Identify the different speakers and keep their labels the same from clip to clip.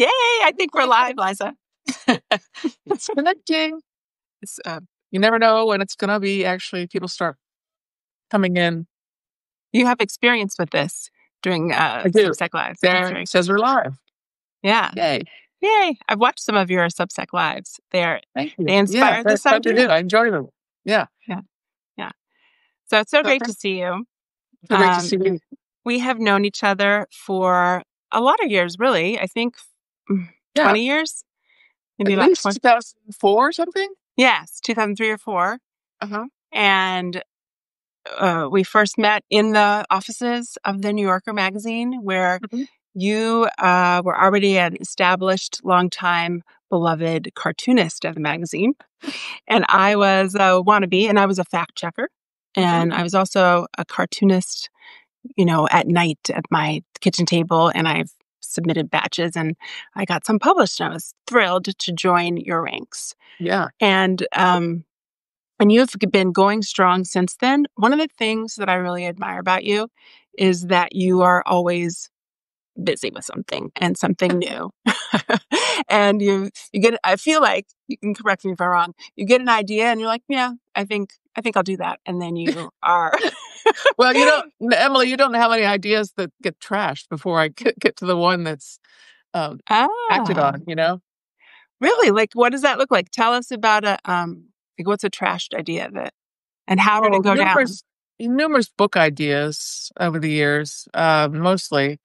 Speaker 1: Yay! I think we're live, Liza.
Speaker 2: It's connecting. You never know when it's going to be actually people start coming in.
Speaker 1: You have experience with this during
Speaker 2: I do.
Speaker 1: Substack Lives.
Speaker 2: There it says we're live.
Speaker 1: Yeah.
Speaker 2: Yay.
Speaker 1: Yay. I've watched some of your Substack Lives.
Speaker 2: Thank you.
Speaker 1: They inspired this
Speaker 2: fun
Speaker 1: idea.
Speaker 2: to do. I enjoy them. Yeah.
Speaker 1: So it's so great to see you.
Speaker 2: So great to see you.
Speaker 1: We have known each other for a lot of years, really. I think 20 years. Maybe
Speaker 2: At
Speaker 1: about
Speaker 2: least 2004 or something?
Speaker 1: Yes, 2003 or 4.
Speaker 2: Uh-huh.
Speaker 1: And we first met in the offices of the New Yorker magazine, where you were already an established, long-time, beloved cartoonist of the magazine. And I was a wannabe, and I was a fact checker. And I was also a cartoonist, at night at my kitchen table, and I've submitted batches, and I got some published, and I was thrilled to join your ranks.
Speaker 2: Yeah.
Speaker 1: And you've been going strong since then. One of the things that I really admire about you is that you are always busy with something and something new. And you get, I feel like, you can correct me if I'm wrong, you get an idea and you're like, yeah, I think I'll do that. And then you are.
Speaker 2: Well, Emily, you don't know how many ideas that get trashed before I get to the one that's acted on,
Speaker 1: Really? Like, what does that look like? Tell us about what's a trashed idea and how did it go down?
Speaker 2: Numerous book ideas over the years, mostly.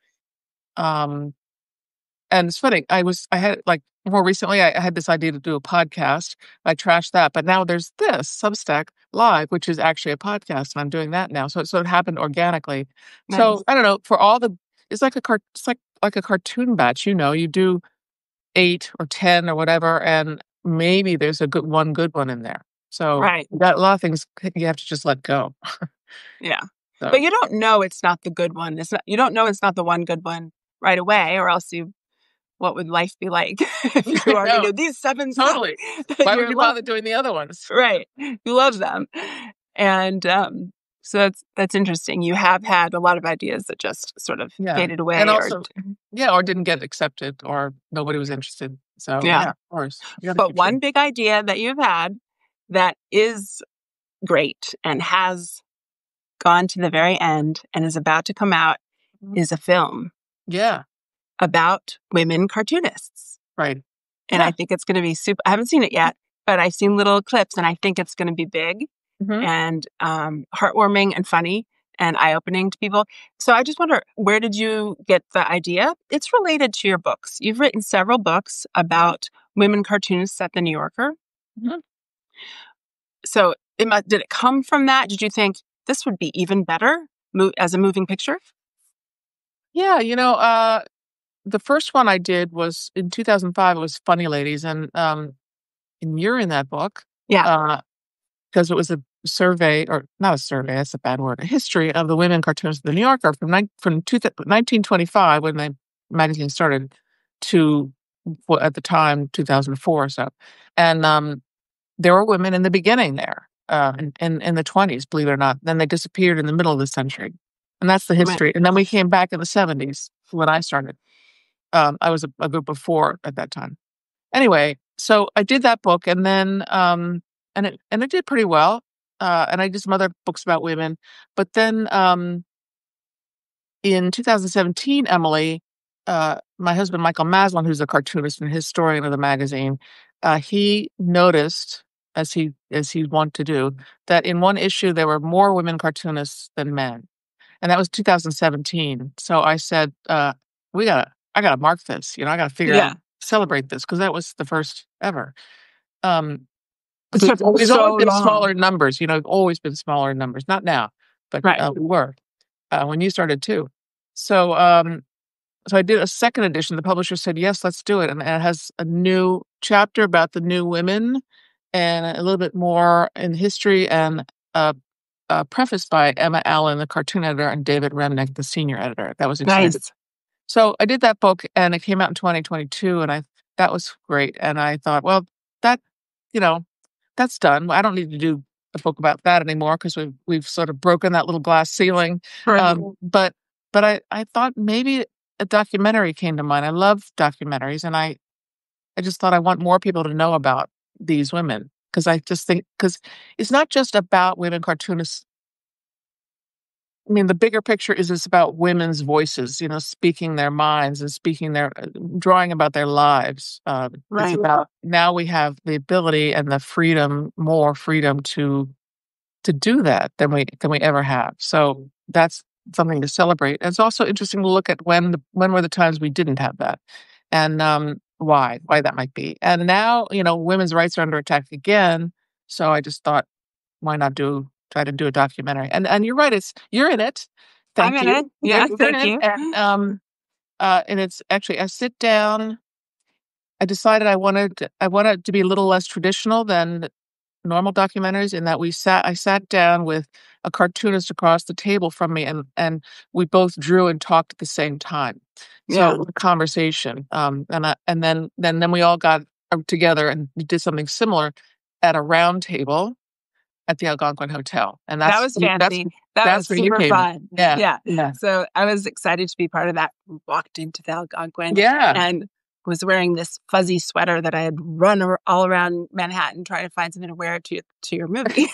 Speaker 2: And it's funny, more recently, I had this idea to do a podcast. I trashed that, but now there's this Substack Live, which is actually a podcast, and I'm doing that now. So it happened organically. Nice. So I don't know, it's like a cartoon batch, you do 8 or 10 or whatever, and maybe there's a good one in there. So you got a lot of things you have to just let go.
Speaker 1: Yeah. So. But you don't know it's not the good one. You don't know it's not the one good one right away, or else what would life be like if you already knew these 7
Speaker 2: totally. Why would you bother doing the other ones?
Speaker 1: Right. You love them. And so that's interesting. You have had a lot of ideas that just sort of faded away.
Speaker 2: And also, or didn't get accepted, or nobody was interested. So, of course.
Speaker 1: But one big idea that you've had that is great and has gone to the very end and is about to come out is a film.
Speaker 2: Yeah.
Speaker 1: About women cartoonists.
Speaker 2: Right.
Speaker 1: And I think it's going to be super. I haven't seen it yet, but I've seen little clips, and I think it's going to be big and heartwarming and funny and eye-opening to people. So I just wonder, where did you get the idea? It's related to your books. You've written several books about women cartoonists at the New Yorker. Mm-hmm. So did it come from that? Did you think this would be even better as a moving picture?
Speaker 2: Yeah, the first one I did was in 2005. It was Funny Ladies, and you're in that book.
Speaker 1: Yeah.
Speaker 2: Because it was a survey, or not a survey, that's a bad word, a history of the women cartoonists of the New Yorker from 1925, when the magazine started, to, at the time, 2004 or so. And there were women in the beginning there, in the 20s, believe it or not. Then they disappeared in the middle of the century. And that's the history. Right. And then we came back in the 70s when I started. I was a group of 4 at that time. Anyway, so I did that book, and then and it did pretty well. And I did some other books about women. But then in 2017, Emily, my husband Michael Maslin, who's a cartoonist and historian of the magazine, he noticed, as he wanted to do, that in one issue there were more women cartoonists than men, and that was 2017. So I said, I gotta mark this. I gotta figure out, celebrate this, because that was the first ever. It's always been smaller numbers. Always been smaller numbers. Not now, but we were when you started too. So I did a second edition. The publisher said, yes, let's do it, and it has a new chapter about the new women, and a little bit more in history, and prefaced by Emma Allen, the cartoon editor, and David Remnick, the senior editor. That was exciting. Nice. So I did that book, and it came out in 2022, and that was great. And I thought, well, that's done. I don't need to do a book about that anymore, because we've sort of broken that little glass ceiling. Right. But I thought maybe a documentary came to mind. I love documentaries, and I just thought I want more people to know about these women because I just think because it's not just about women cartoonists. I mean, the bigger picture is it's about women's voices, speaking their minds and speaking drawing about their lives. It's
Speaker 1: Right.
Speaker 2: about now we have the ability and the freedom, more freedom to do that than we ever have. So that's something to celebrate. And it's also interesting to look at when were the times we didn't have that, and why that might be. And now women's rights are under attack again. So I just thought, why not try to do a documentary? And you're right, you're in it.
Speaker 1: I'm
Speaker 2: Thank
Speaker 1: in it.
Speaker 2: you.
Speaker 1: Yeah,
Speaker 2: You're in
Speaker 1: thank
Speaker 2: it,
Speaker 1: you.
Speaker 2: and it's actually I sit down. I decided I wanted to be a little less traditional than normal documentaries in that I sat down with a cartoonist across the table from me and we both drew and talked at the same time. So
Speaker 1: Yeah,
Speaker 2: it was a conversation. And then we all got together and did something similar at a round table at the Algonquin Hotel. And
Speaker 1: that
Speaker 2: that's
Speaker 1: was
Speaker 2: that's
Speaker 1: fancy. That was
Speaker 2: that's where you
Speaker 1: super
Speaker 2: came in.
Speaker 1: fun.
Speaker 2: Yeah.
Speaker 1: Yeah.
Speaker 2: Yeah.
Speaker 1: So I was excited to be part of that. Walked into the Algonquin
Speaker 2: Yeah.
Speaker 1: and was wearing this fuzzy sweater that I had all around Manhattan trying to find something to wear to your movie.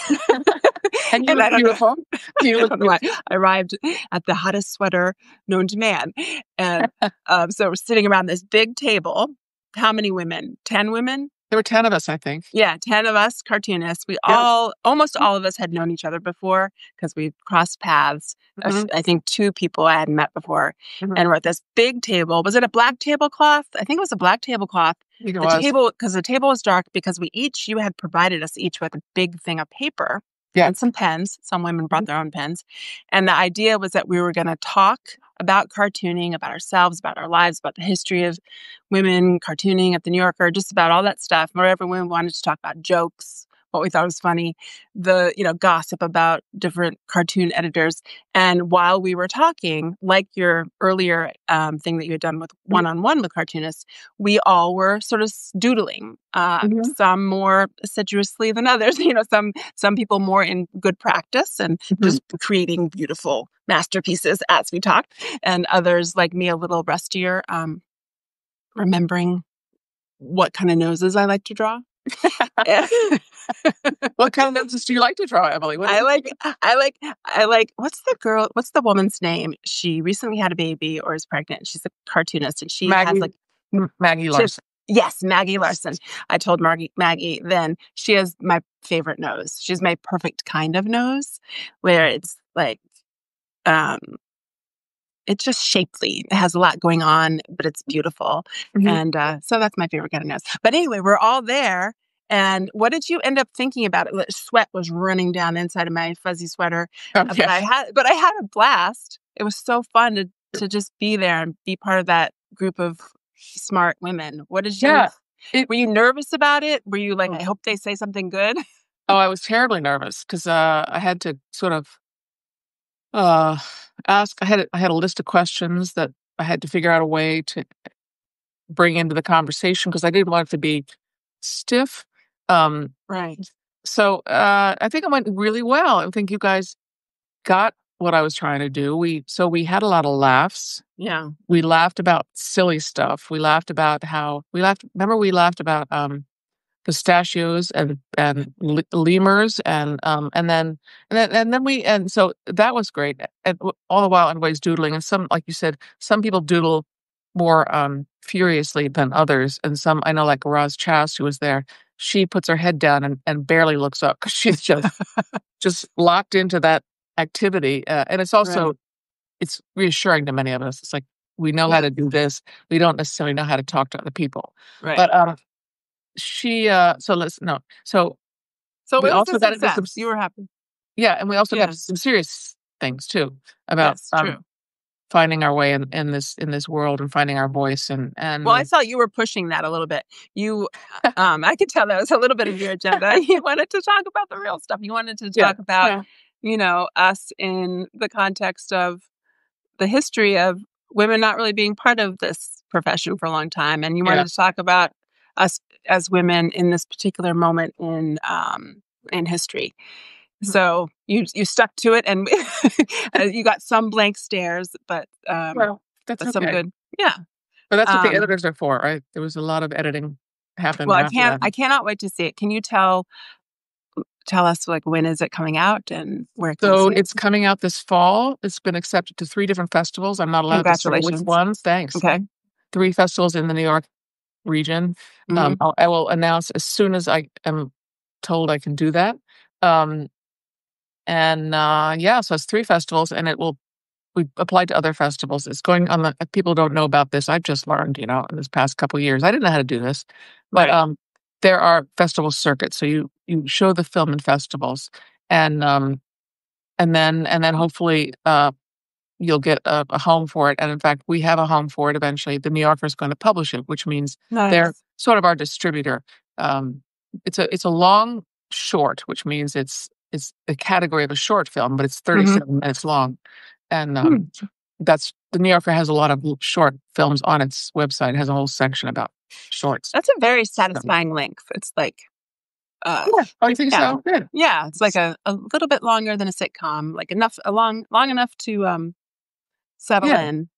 Speaker 2: And you
Speaker 1: And
Speaker 2: look
Speaker 1: I don't know.
Speaker 2: beautiful. You
Speaker 1: I
Speaker 2: look
Speaker 1: don't know why.
Speaker 2: beautiful.
Speaker 1: I arrived at the hottest sweater known to man. And so we're sitting around this big table. How many women? 10 women?
Speaker 2: There were 10 of us, I think.
Speaker 1: Yeah, 10 of us cartoonists. We
Speaker 2: Yeah.
Speaker 1: almost all of us had known each other before because we crossed paths.
Speaker 2: Mhm.
Speaker 1: I think 2 people I hadn't met before.
Speaker 2: Mhm.
Speaker 1: And we're at this big table. Was it a black tablecloth? I think it was a black tablecloth.
Speaker 2: I think it was.
Speaker 1: Because the table was dark because you had provided us each with a big thing of paper
Speaker 2: Yeah.
Speaker 1: and some pens. Some women brought
Speaker 2: Mhm.
Speaker 1: their own pens. And the idea was that we were going to talk about cartooning, about ourselves, about our lives, about the history of women cartooning at the New Yorker, just about all that stuff. Wherever we wanted to talk about jokes, what we thought was funny, the gossip about different cartoon editors. And while we were talking, like your earlier thing that you had done with one-on-one with cartoonists, we all were sort of doodling.
Speaker 2: Mhm.
Speaker 1: Some more assiduously than others. Some people more in good practice and
Speaker 2: Mhm.
Speaker 1: just creating beautiful masterpieces as we talked, and others like me a little rustier. Remembering what kind of noses I like to draw.
Speaker 2: What kind of noses do you like to draw, Emily? What is
Speaker 1: I
Speaker 2: it?
Speaker 1: like, what's the woman's name? She recently had a baby or is pregnant. She's a cartoonist and she has
Speaker 2: Maggie
Speaker 1: like,
Speaker 2: Maggie
Speaker 1: she has,
Speaker 2: Larson.
Speaker 1: yes, Maggie Larson. I told Maggie then she has my favorite nose. She's my perfect kind of nose where it's like, um, it's just shapely. It has a lot going on, but it's beautiful.
Speaker 2: Mhm.
Speaker 1: And so that's my favorite kind of nose. But anyway, we're all there. And what did you end up thinking about it? Like, sweat was running down the inside of my fuzzy sweater.
Speaker 2: Okay.
Speaker 1: But I had a blast. It was so fun to just be there and be part of that group of smart women.
Speaker 2: Yeah.
Speaker 1: Were you nervous about it? Were you like,
Speaker 2: Oh,
Speaker 1: I hope they say something good?
Speaker 2: I was terribly nervous because I had to sort of uh, ask. I had a list of questions that I had to figure out a way to bring into the conversation because I didn't want it to be stiff. Um,
Speaker 1: Right.
Speaker 2: so I think it went really well. I think you guys got what I was trying to do. We had a lot of laughs.
Speaker 1: Yeah.
Speaker 2: We laughed about silly stuff. Remember we laughed about pistachios and lemurs and so that was great. And all the while everybody's doodling and some, like you said, some people doodle more furiously than others, and some, I know, like Roz Chast, who was there, she puts her head down and barely looks up because she's just locked into that activity. And it's also
Speaker 1: Right.
Speaker 2: it's reassuring to many of us. It's like we know how
Speaker 1: Yeah.
Speaker 2: to do this. We don't necessarily know how to talk to other people.
Speaker 1: Right.
Speaker 2: But she so let's no. So
Speaker 1: So
Speaker 2: we
Speaker 1: it was a
Speaker 2: also got into some
Speaker 1: success. You were happy.
Speaker 2: yeah, and we also got
Speaker 1: Yeah.
Speaker 2: to some serious things too about
Speaker 1: Yes, true.
Speaker 2: finding our way in this world and finding our voice and
Speaker 1: Well, I saw you were pushing that a little bit. I could tell that was a little bit of your agenda. You wanted to talk about the real stuff. You wanted to
Speaker 2: yeah,
Speaker 1: talk about,
Speaker 2: yeah,
Speaker 1: us in the context of the history of women not really being part of this profession for a long time. And you
Speaker 2: yeah.
Speaker 1: wanted to talk about us as women in this particular moment in history. So you stuck to it, and you got some blank stares, but
Speaker 2: Well, That's
Speaker 1: That's some
Speaker 2: okay.
Speaker 1: good. Yeah.
Speaker 2: But that's what the
Speaker 1: Um,
Speaker 2: editors are for, right? There was a lot of editing happened
Speaker 1: well,
Speaker 2: after that.
Speaker 1: I cannot wait to see it. Can you tell us like when is it coming out and where can we
Speaker 2: So
Speaker 1: see it?
Speaker 2: it's coming out this fall. It's been accepted to 3 different festivals. I'm not allowed to say which
Speaker 1: Congratulations.
Speaker 2: ones. Thanks.
Speaker 1: Okay.
Speaker 2: 3 festivals in the New York region.
Speaker 1: Hmm.
Speaker 2: I will announce as soon as I am told I can do that. Um, yeah, so it's 3 festivals, and we applied to other festivals. It's going on the people don't know about this. I've just learned, in this past couple of years. I didn't know how to do this, but,
Speaker 1: Right.
Speaker 2: there are festival circuits, so you show the film in festivals, and, and then hopefully, you'll get a home for it, and in fact, we have a home for it eventually. The New Yorker is gonna publish it, which means they're
Speaker 1: Nice.
Speaker 2: sort of our distributor. Um, it's a long short, which means it's a category of a short film, but it's
Speaker 1: Hmm.
Speaker 2: 37 minutes long, and,
Speaker 1: Hmm.
Speaker 2: that's the New Yorker has a lot of l short films on its website. It has a whole section about shorts.
Speaker 1: That's a very
Speaker 2: So
Speaker 1: satisfying length. It's like, uh,
Speaker 2: yeah. Oh, you think
Speaker 1: yeah,
Speaker 2: so? Good.
Speaker 1: yeah. It's like a little bit longer than a sitcom, like long enough to settle
Speaker 2: Yeah.
Speaker 1: in.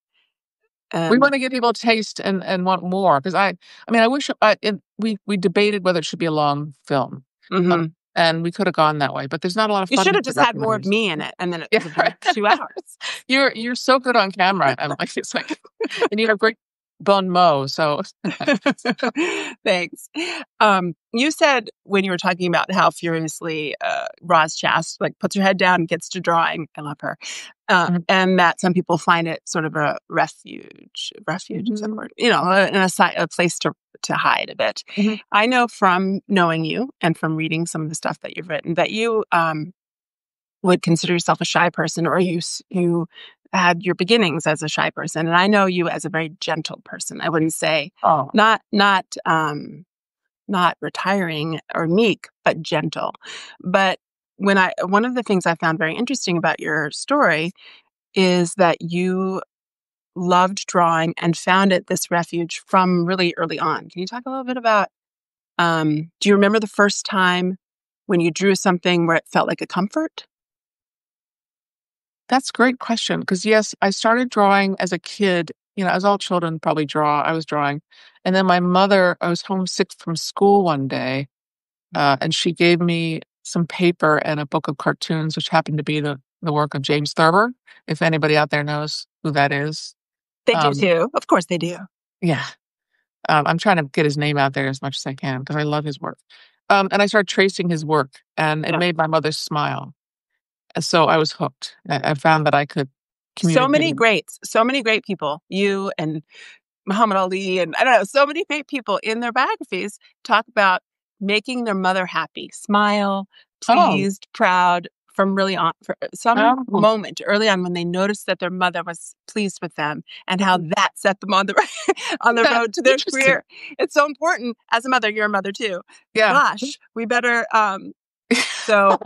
Speaker 2: We
Speaker 1: And
Speaker 2: wanna give people a taste and want more, 'cause I mean, I wish I it we debated whether it should be a long film, um,
Speaker 1: hmm
Speaker 2: and we coulda gone that way, but there's not a lot of
Speaker 1: you should
Speaker 2: funding
Speaker 1: have
Speaker 2: for
Speaker 1: just had more of
Speaker 2: documentaries.
Speaker 1: me in it, and then it would
Speaker 2: Yeah,
Speaker 1: have been
Speaker 2: right.
Speaker 1: 2 hours.
Speaker 2: You're so good on camera, I'm like, it's like and you have great bon mot, so
Speaker 1: Thanks. You said when you were talking about how furiously Roz Chast like puts her head down and gets to drawing. I love her,
Speaker 2: Mhm,
Speaker 1: and that some people find it sort of a refuge. Refuge is that
Speaker 2: mhm,
Speaker 1: the word? A place to hide a bit.
Speaker 2: mhm.
Speaker 1: I know from knowing you and from reading some of the stuff that you've written that you would consider yourself a shy person, or you had your beginnings as a shy person, and I know you as a very gentle person. I wouldn't say
Speaker 2: Oh,
Speaker 1: not not not retiring or meek, but gentle. But one of the things I found very interesting about your story is that you loved drawing and found it this refuge from really early on. Can you talk a little bit about? Do you remember the first time when you drew something where it felt like a comfort?
Speaker 2: that's a great question. Because yes, I started drawing as a kid, as all children probably draw, I was drawing, and then I was homesick from school one day. And she gave me some paper and a book of cartoons, which happened to be the work of James Thurber, if anybody out there knows who that is.
Speaker 1: They do
Speaker 2: Um,
Speaker 1: too. Of course they do.
Speaker 2: yeah, I'm trying to get his name out there as much as I can because I love his work. And I started tracing his work, and it
Speaker 1: Yeah.
Speaker 2: made my mother smile. And so I was hooked. I found that I could communicate.
Speaker 1: So many great people. You and Muhammad Ali, and I don't know, so many great people in their biographies talk about making their mother happy, smile,
Speaker 2: Oh,
Speaker 1: pleased, proud from really on for some
Speaker 2: oh,
Speaker 1: moment early on when they noticed that their mother was pleased with them and how that set them on the on the
Speaker 2: yeah,
Speaker 1: road to their
Speaker 2: interesting.
Speaker 1: career. It's so important as a mother. You're a mother too.
Speaker 2: Yeah.
Speaker 1: Gosh, we better. So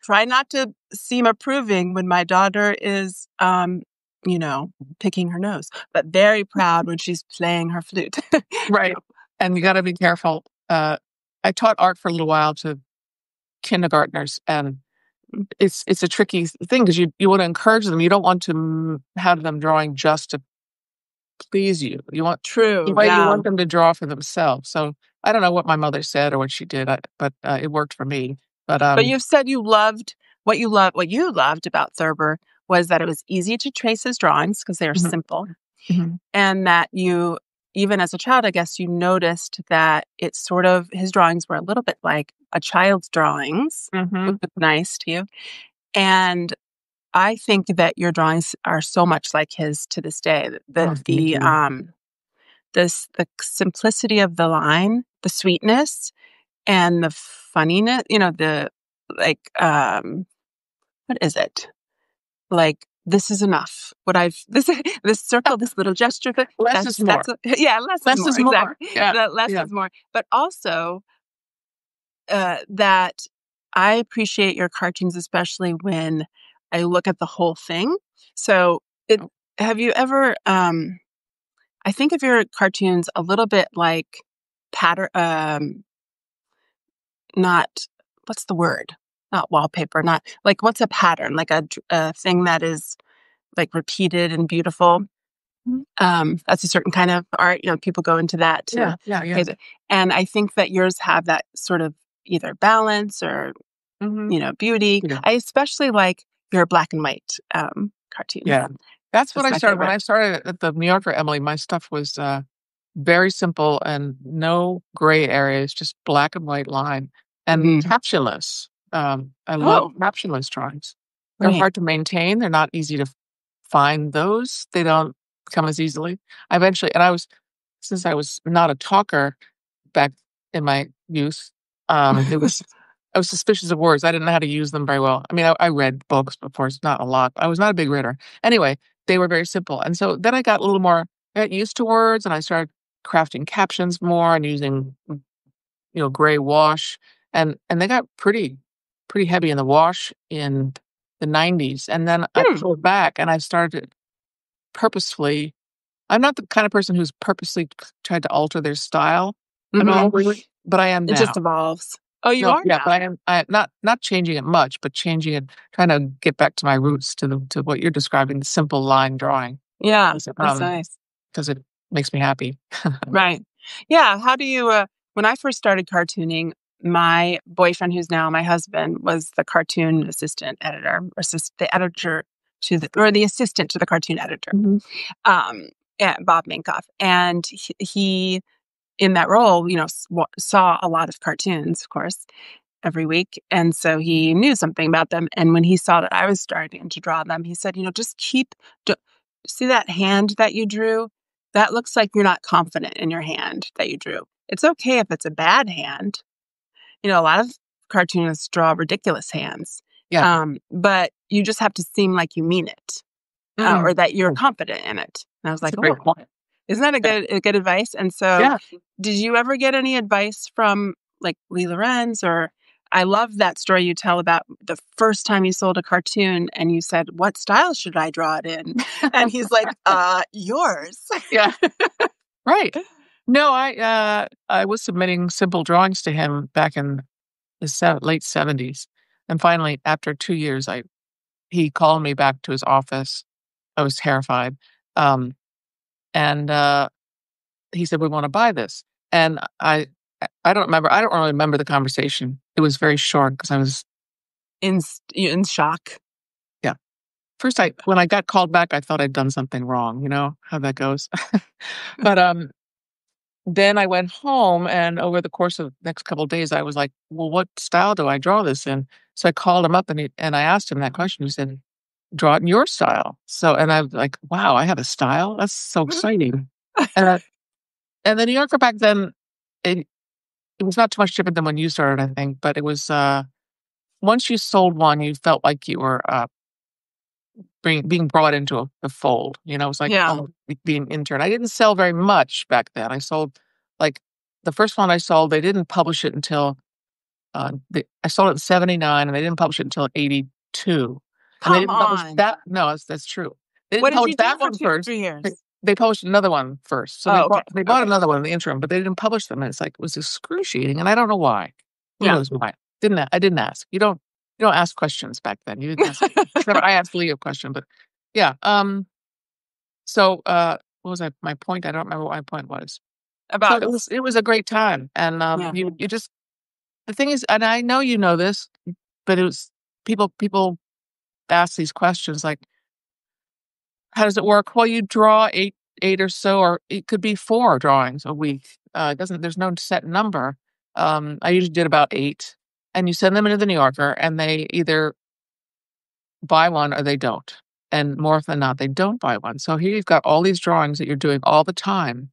Speaker 1: try not to seem approving when my daughter is, you know, picking her nose, but very proud when she's playing her flute.
Speaker 2: Right. And you got to be careful. I taught art for a little while to kindergartners, and it's a tricky thing because you want to encourage them. You don't want to have them drawing just to please you.
Speaker 1: True,
Speaker 2: You
Speaker 1: yeah.
Speaker 2: want them to draw for themselves. So I don't know what my mother said or what she did, but it worked for me. But
Speaker 1: But you said what you loved about Thurber was that it was easy to trace his drawings because they are
Speaker 2: mhm,
Speaker 1: simple,
Speaker 2: mhm,
Speaker 1: and that you, even as a child, I guess you noticed that it's sort of his drawings were a little bit like a child's drawings, which
Speaker 2: mhm.
Speaker 1: was nice to you. And I think that your drawings are so much like his to this day.
Speaker 2: Oh, thank you.
Speaker 1: The simplicity of the line, the sweetness, and the funniness. You know, the like what is it? Like this is enough. What I've this circle, this little gesture.
Speaker 2: Less is more.
Speaker 1: Yeah, less is
Speaker 2: Less
Speaker 1: more.
Speaker 2: is more.
Speaker 1: Exactly.
Speaker 2: Yeah.
Speaker 1: The less
Speaker 2: Yeah.
Speaker 1: is more. But also that I appreciate your cartoons, especially when I look at the whole thing. So, it
Speaker 2: Oh,
Speaker 1: have you ever? I think of your cartoons a little bit like pattern. Not what's the word? Not wallpaper. Not like what's a pattern? Like a thing that is like repeated and beautiful. That's a certain kind of art. People go into that to
Speaker 2: Yeah.
Speaker 1: praise it. And I think that yours have that sort of either balance or,
Speaker 2: Hmm.
Speaker 1: beauty.
Speaker 2: Yeah.
Speaker 1: I especially like your black and white cartoons.
Speaker 2: Yeah. That's what
Speaker 1: That's
Speaker 2: I
Speaker 1: my
Speaker 2: started when
Speaker 1: favorite.
Speaker 2: I started at the New Yorker, Emily. My stuff was very simple and no gray areas, just black and white line and
Speaker 1: Hmm.
Speaker 2: captionless. I love
Speaker 1: Oh,
Speaker 2: captionless drawings. They're
Speaker 1: right.
Speaker 2: hard to maintain. They're not easy to find those. They don't come as easily. Since I was not a talker back in my youth, it was I was suspicious of words. I didn't know how to use them very well. I mean, I read books, but of course, not a lot. I was not a big reader. Anyway, they were very simple. And so then I got used to words and I started crafting captions more and using, gray wash. And they got pretty heavy in the wash in the 90s. And then I
Speaker 1: Hmm.
Speaker 2: pulled back and I started purposefully. I'm not the kind of person who's purposely tried to alter their style at
Speaker 1: Hmm.
Speaker 2: all, really, but I am
Speaker 1: It
Speaker 2: now.
Speaker 1: just evolves. Oh, you
Speaker 2: No,
Speaker 1: are
Speaker 2: yeah, but
Speaker 1: now.
Speaker 2: I am not changing it much, but changing it, trying to get back to my roots to what you're describing, the simple line drawing,
Speaker 1: Yeah,
Speaker 2: 'cause,
Speaker 1: that's nice.
Speaker 2: 'cause it makes me happy.
Speaker 1: Right. Yeah. How do you, when I first started cartooning, my boyfriend, who's now my husband, was the cartoon assistant editor, or the editor or the assistant to the cartoon editor,
Speaker 2: Mhm.
Speaker 1: um, Bob Minkoff. And he, in that role, saw a lot of cartoons, of course, every week. And so he knew something about them. And when he saw that I was starting to draw them, he said, just d- see that hand that you drew? That looks like you're not confident in your hand that you drew. It's okay if it's a bad hand. A lot of cartoonists draw ridiculous hands.
Speaker 2: Yeah.
Speaker 1: But you just have to seem like you mean it, or
Speaker 2: Mm.
Speaker 1: that you're
Speaker 2: Mm.
Speaker 1: confident in it. And I was
Speaker 2: That's
Speaker 1: like,
Speaker 2: a
Speaker 1: oh,
Speaker 2: great point.
Speaker 1: isn't that a good advice? And so,
Speaker 2: Yeah.
Speaker 1: did you ever get any advice from like Lee Lorenz? Or I love that story you tell about the first time you sold a cartoon and you said, "What style should I draw it in?" And he's like, yours."
Speaker 2: Yeah. Right. No, I was submitting simple drawings to him back in the late '70s, and finally, after 2 years, I he called me back to his office. I was terrified, and, he said, "We wanna buy this." And I don't really remember the conversation. It was very short because I was
Speaker 1: In shock.
Speaker 2: yeah. First, I when I got called back, I thought I'd done something wrong, you know how that goes? But, then I went home, and over the course of the next couple of days, I was like, "Well, what style do I draw this in?" So I called him up, and I asked him that question. He said, "Draw it in your style." And I was like, "Wow, I have a style? That's so exciting." And, and the New Yorker back then, it it was not too much different than when you started, I think, but it was, once you sold one, you felt like you were, being brought into the fold, it was like
Speaker 1: Yeah.
Speaker 2: almost being an intern. I didn't sell very much back then. I sold, like the first one I sold, they didn't publish it until, I sold it in '79, and they didn't publish it until '82, and they
Speaker 1: Come
Speaker 2: didn't publish
Speaker 1: on.
Speaker 2: that no, that's true. They
Speaker 1: What
Speaker 2: didn't
Speaker 1: did
Speaker 2: publish
Speaker 1: you do
Speaker 2: that
Speaker 1: for
Speaker 2: one
Speaker 1: two,
Speaker 2: first.
Speaker 1: 3 years?
Speaker 2: They published another one first. So
Speaker 1: Oh, okay.
Speaker 2: they bought
Speaker 1: Okay.
Speaker 2: another one in the interim, but they didn't publish them, and it's like, it was excruciating, and I don't know why. Who
Speaker 1: Yeah.
Speaker 2: knows why? I didn't ask. You don't ask questions back then. You didn't ask except I asked Lee a question, but yeah, so, what was my point? I don't remember what my point was. So
Speaker 1: About
Speaker 2: it was a great time, and,
Speaker 1: yeah.
Speaker 2: you just the thing is, and I know you know this, but it was people ask these questions like, "How does it work?" Well, you draw 8 or so, or it could be 4 drawings a week. It doesn't there's no set number. I usually did about 8, and you send them into the New Yorker, and they either buy one or they don't, and more often than not, they don't buy one. So here you've got all these drawings that you're doing all the time,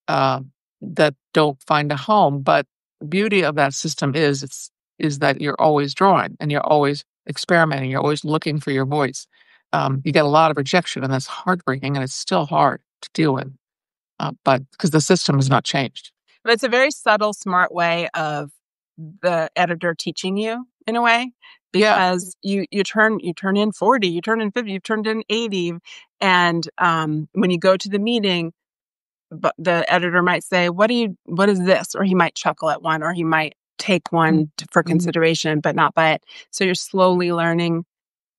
Speaker 2: uh, that don't find a home, but the beauty of that system is that you're always drawing, and you're always experimenting, you're always looking for your voice. You get a lot of rejection, and that's heartbreaking, and it's still hard to deal with, but because the system has not changed.
Speaker 1: But it's a very subtle, smart way of the editor teaching you in a way,
Speaker 2: Yeah.
Speaker 1: because you turn in 40, you turn in 50, you've turned in 80, and when you go to the meeting, but the editor might say, what is this?" Or he might chuckle at one, or he might take
Speaker 2: Mhm.
Speaker 1: one for
Speaker 2: Mhm.
Speaker 1: consideration but not buy it. So you're slowly learning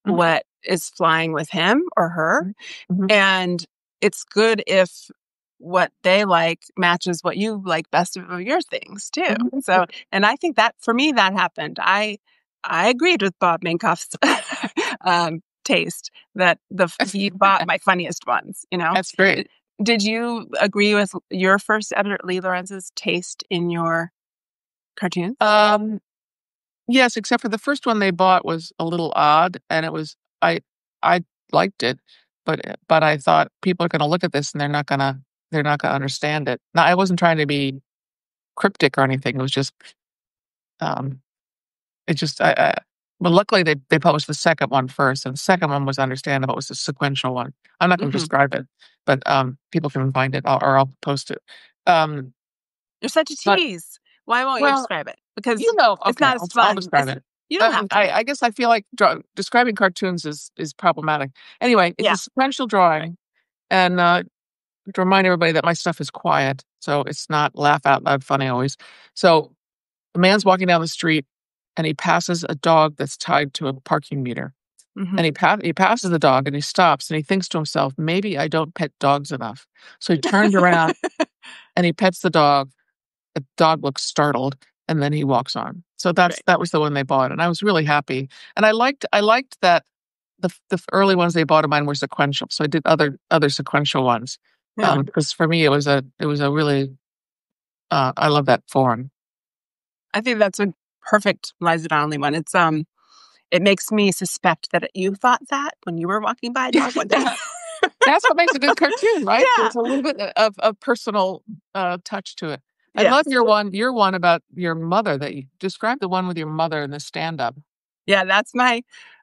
Speaker 2: Mhm.
Speaker 1: what is flying with him or her.
Speaker 2: Mhm. Mhm.
Speaker 1: And it's good if what they like matches what you like best of your things too.
Speaker 2: Mhm.
Speaker 1: So, and I think that for me that happened. I agreed with Bob Minkoff's taste that he bought my funniest ones.
Speaker 2: That's great.
Speaker 1: Did you agree with your first editor, Lee Lorenz's taste in your cartoons?
Speaker 2: Yes, except for the first one they bought was a little odd, and I liked it, but I thought people are gonna look at this and they're not gonna understand it. Now, I wasn't trying to be cryptic or anything. It was just, um, it just I but luckily they published the second one first, and the second one was understandable. It was a sequential one. I'm not gonna
Speaker 1: Hmm.
Speaker 2: describe it, but, people can find it, or I'll post it. Um,
Speaker 1: You're such a
Speaker 2: but
Speaker 1: tease. Why won't you
Speaker 2: well,
Speaker 1: describe it? Because it's
Speaker 2: okay,
Speaker 1: not as
Speaker 2: I'll
Speaker 1: fun.
Speaker 2: describe it.
Speaker 1: You don't have to.
Speaker 2: I guess I feel like describing cartoons is problematic. Anyway, it's a
Speaker 1: Yeah.
Speaker 2: sequential drawing, and, to remind everybody that my stuff is quiet, so it's not laugh out loud funny always. So, a man's walking down the street, and he passes a dog that's tied to a parking meter,
Speaker 1: Hmm.
Speaker 2: and he passes the dog, and he stops, and he thinks to himself, "Maybe I don't pet dogs enough." So he turns around, and he pets the dog. The dog looks startled, and then he walks on. So
Speaker 1: Right.
Speaker 2: that was the one they bought, and I was really happy. And I liked that the early ones they bought of mine were sequential, so I did other sequential ones,
Speaker 1: Yeah.
Speaker 2: because for me, it was a really, I love that form.
Speaker 1: I think that's a perfect Liza Donnelly one. It makes me suspect that you thought that when you were walking by a dog one day.
Speaker 2: That's what makes a good cartoon, right?
Speaker 1: Yeah.
Speaker 2: There's a little bit of personal, touch to it. I love
Speaker 1: Yes.
Speaker 2: your one about your mother that you described the one with your mother in the stand-up.
Speaker 1: Yeah, that's my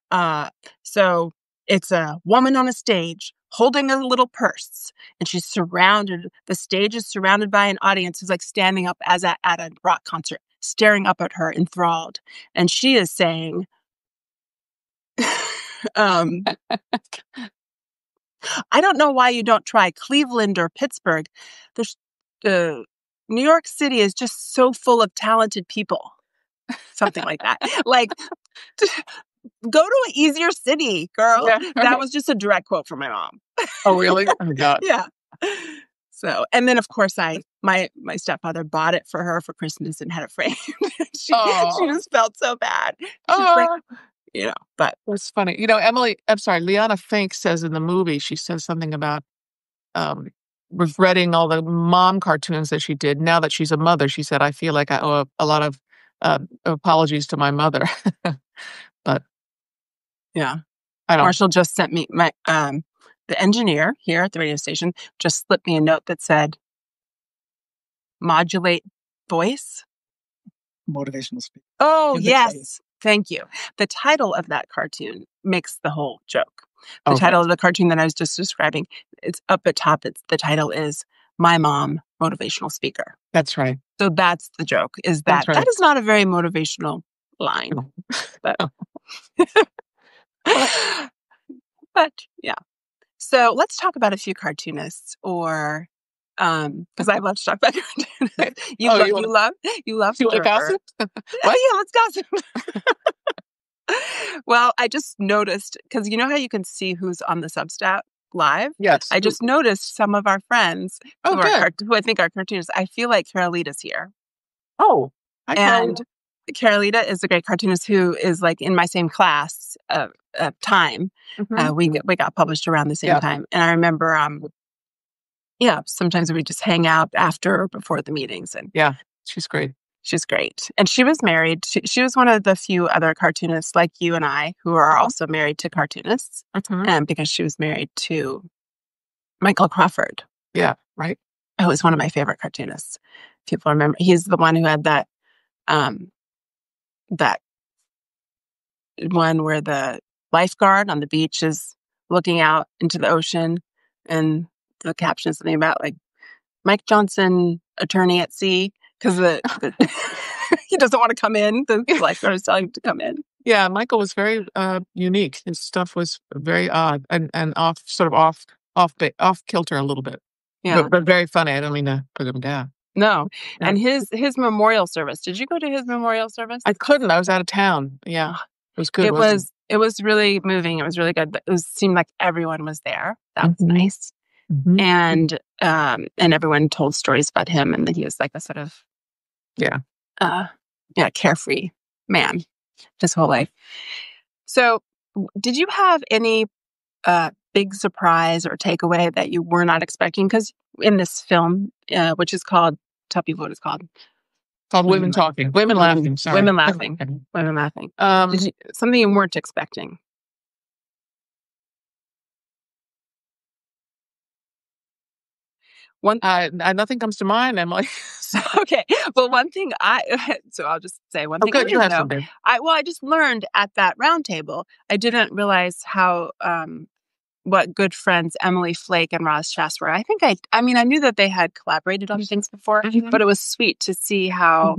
Speaker 1: uh so it's a woman on a stage holding a little purse, and the stage is surrounded by an audience who's like standing up as at a rock concert, staring up at her enthralled. And she is saying, um, I don't know why you don't try Cleveland or Pittsburgh. There's uh, New York City is just so full of talented people. Something like that. Like, go to an easier city, girl.
Speaker 2: Yeah,
Speaker 1: That
Speaker 2: right.
Speaker 1: was just a direct quote from my mom.
Speaker 2: Oh, really? Oh god.
Speaker 1: Yeah. So, and then of course my stepfather bought it for her for Christmas and had it framed. She
Speaker 2: Oh.
Speaker 1: just felt so bad. She's like,
Speaker 2: Oh,
Speaker 1: but
Speaker 2: that's funny. Liana Fink says in the movie, she says something about, um, regretting all the mom cartoons that she did. Now that she's a mother, she said, "I feel like I owe a lot of, apologies to my mother." But
Speaker 1: yeah.
Speaker 2: I don't.
Speaker 1: Marshall just sent me the engineer here at the radio station just slipped me a note that said modulate voice.
Speaker 3: Motivational speaker.
Speaker 1: Oh,
Speaker 3: In the title.
Speaker 1: yes. Thank you. The title of that cartoon makes the whole joke. The
Speaker 2: Okay.
Speaker 1: title of the cartoon that I was just describing, it's up at top. The title is My Mom, Motivational Speaker.
Speaker 2: That's right.
Speaker 1: So that's the joke, is
Speaker 2: That's
Speaker 1: that
Speaker 2: right.
Speaker 1: is not a very motivational line.
Speaker 2: No.
Speaker 1: But
Speaker 2: Well,
Speaker 1: but yeah. So let's talk about a few cartoonists, or because I love to talk about cartoonists.
Speaker 2: oh, you wanna
Speaker 1: You love
Speaker 2: you wanna
Speaker 1: Stir.
Speaker 2: gossip? What?
Speaker 1: Yeah, let's gossip. Well, I just noticed, because you know how you can see who's on the Substack live?
Speaker 2: Yes.
Speaker 1: I just noticed some of our friends
Speaker 2: Oh, good.
Speaker 1: who I think are cartoonists. I feel like Carolita's here.
Speaker 2: Oh, hi, Carol.
Speaker 1: And Carolita is a great cartoonist who is like in my same class of time.
Speaker 2: Mhm.
Speaker 1: We got published around the same
Speaker 2: Yeah.
Speaker 1: time. And I remember, yeah, sometimes we just hang out after or before the meetings, and
Speaker 2: Yeah, she's great.
Speaker 1: she's great. And she was married. She was one of the few other cartoonists like you and I who are also married to cartoonists,
Speaker 2: Mhm.
Speaker 1: and because she was married to Michael Crawford,
Speaker 2: Yeah, right?
Speaker 1: who was one of my favorite cartoonists. People remember he's the one who had um, that one where the lifeguard on the beach is looking out into the ocean, and the caption is something about like Mike Johnson, attorney at sea, because he doesn't want to come in. The lifeguard is telling him to come in.
Speaker 2: Yeah, Michael was very, unique. His stuff was very odd and off kilter a little bit,
Speaker 1: Yeah,
Speaker 2: but very funny. I don't mean to put him down.
Speaker 1: no,
Speaker 2: Yeah.
Speaker 1: and his memorial service. Did you go to his memorial service?
Speaker 2: I couldn't. I was out of town. Yeah.
Speaker 1: Ugh.
Speaker 2: It was good, wasn't
Speaker 1: It was really moving. It was really good. Seemed like everyone was there. That was
Speaker 2: Mhm.
Speaker 1: nice. and everyone told stories about him, and that he was like a sort of carefree man his whole life. So, did you have any big surprise or takeaway that you were not expecting? Because in this film, which is called, tell people what it's called.
Speaker 2: Called Women Talking. Women Laughing. Sorry.
Speaker 1: Women Laughing. Women Laughing. Something you weren't expecting.
Speaker 2: Nothing comes to mind, Emily.
Speaker 1: Okay. Well, one thing so I'll just say one thing.
Speaker 2: Good. You have something.
Speaker 1: I just learned at that round table. I didn't realize how what good friends Emily Flake and Roz Chast were. I think I knew that they had collaborated on things before, but it was sweet to see how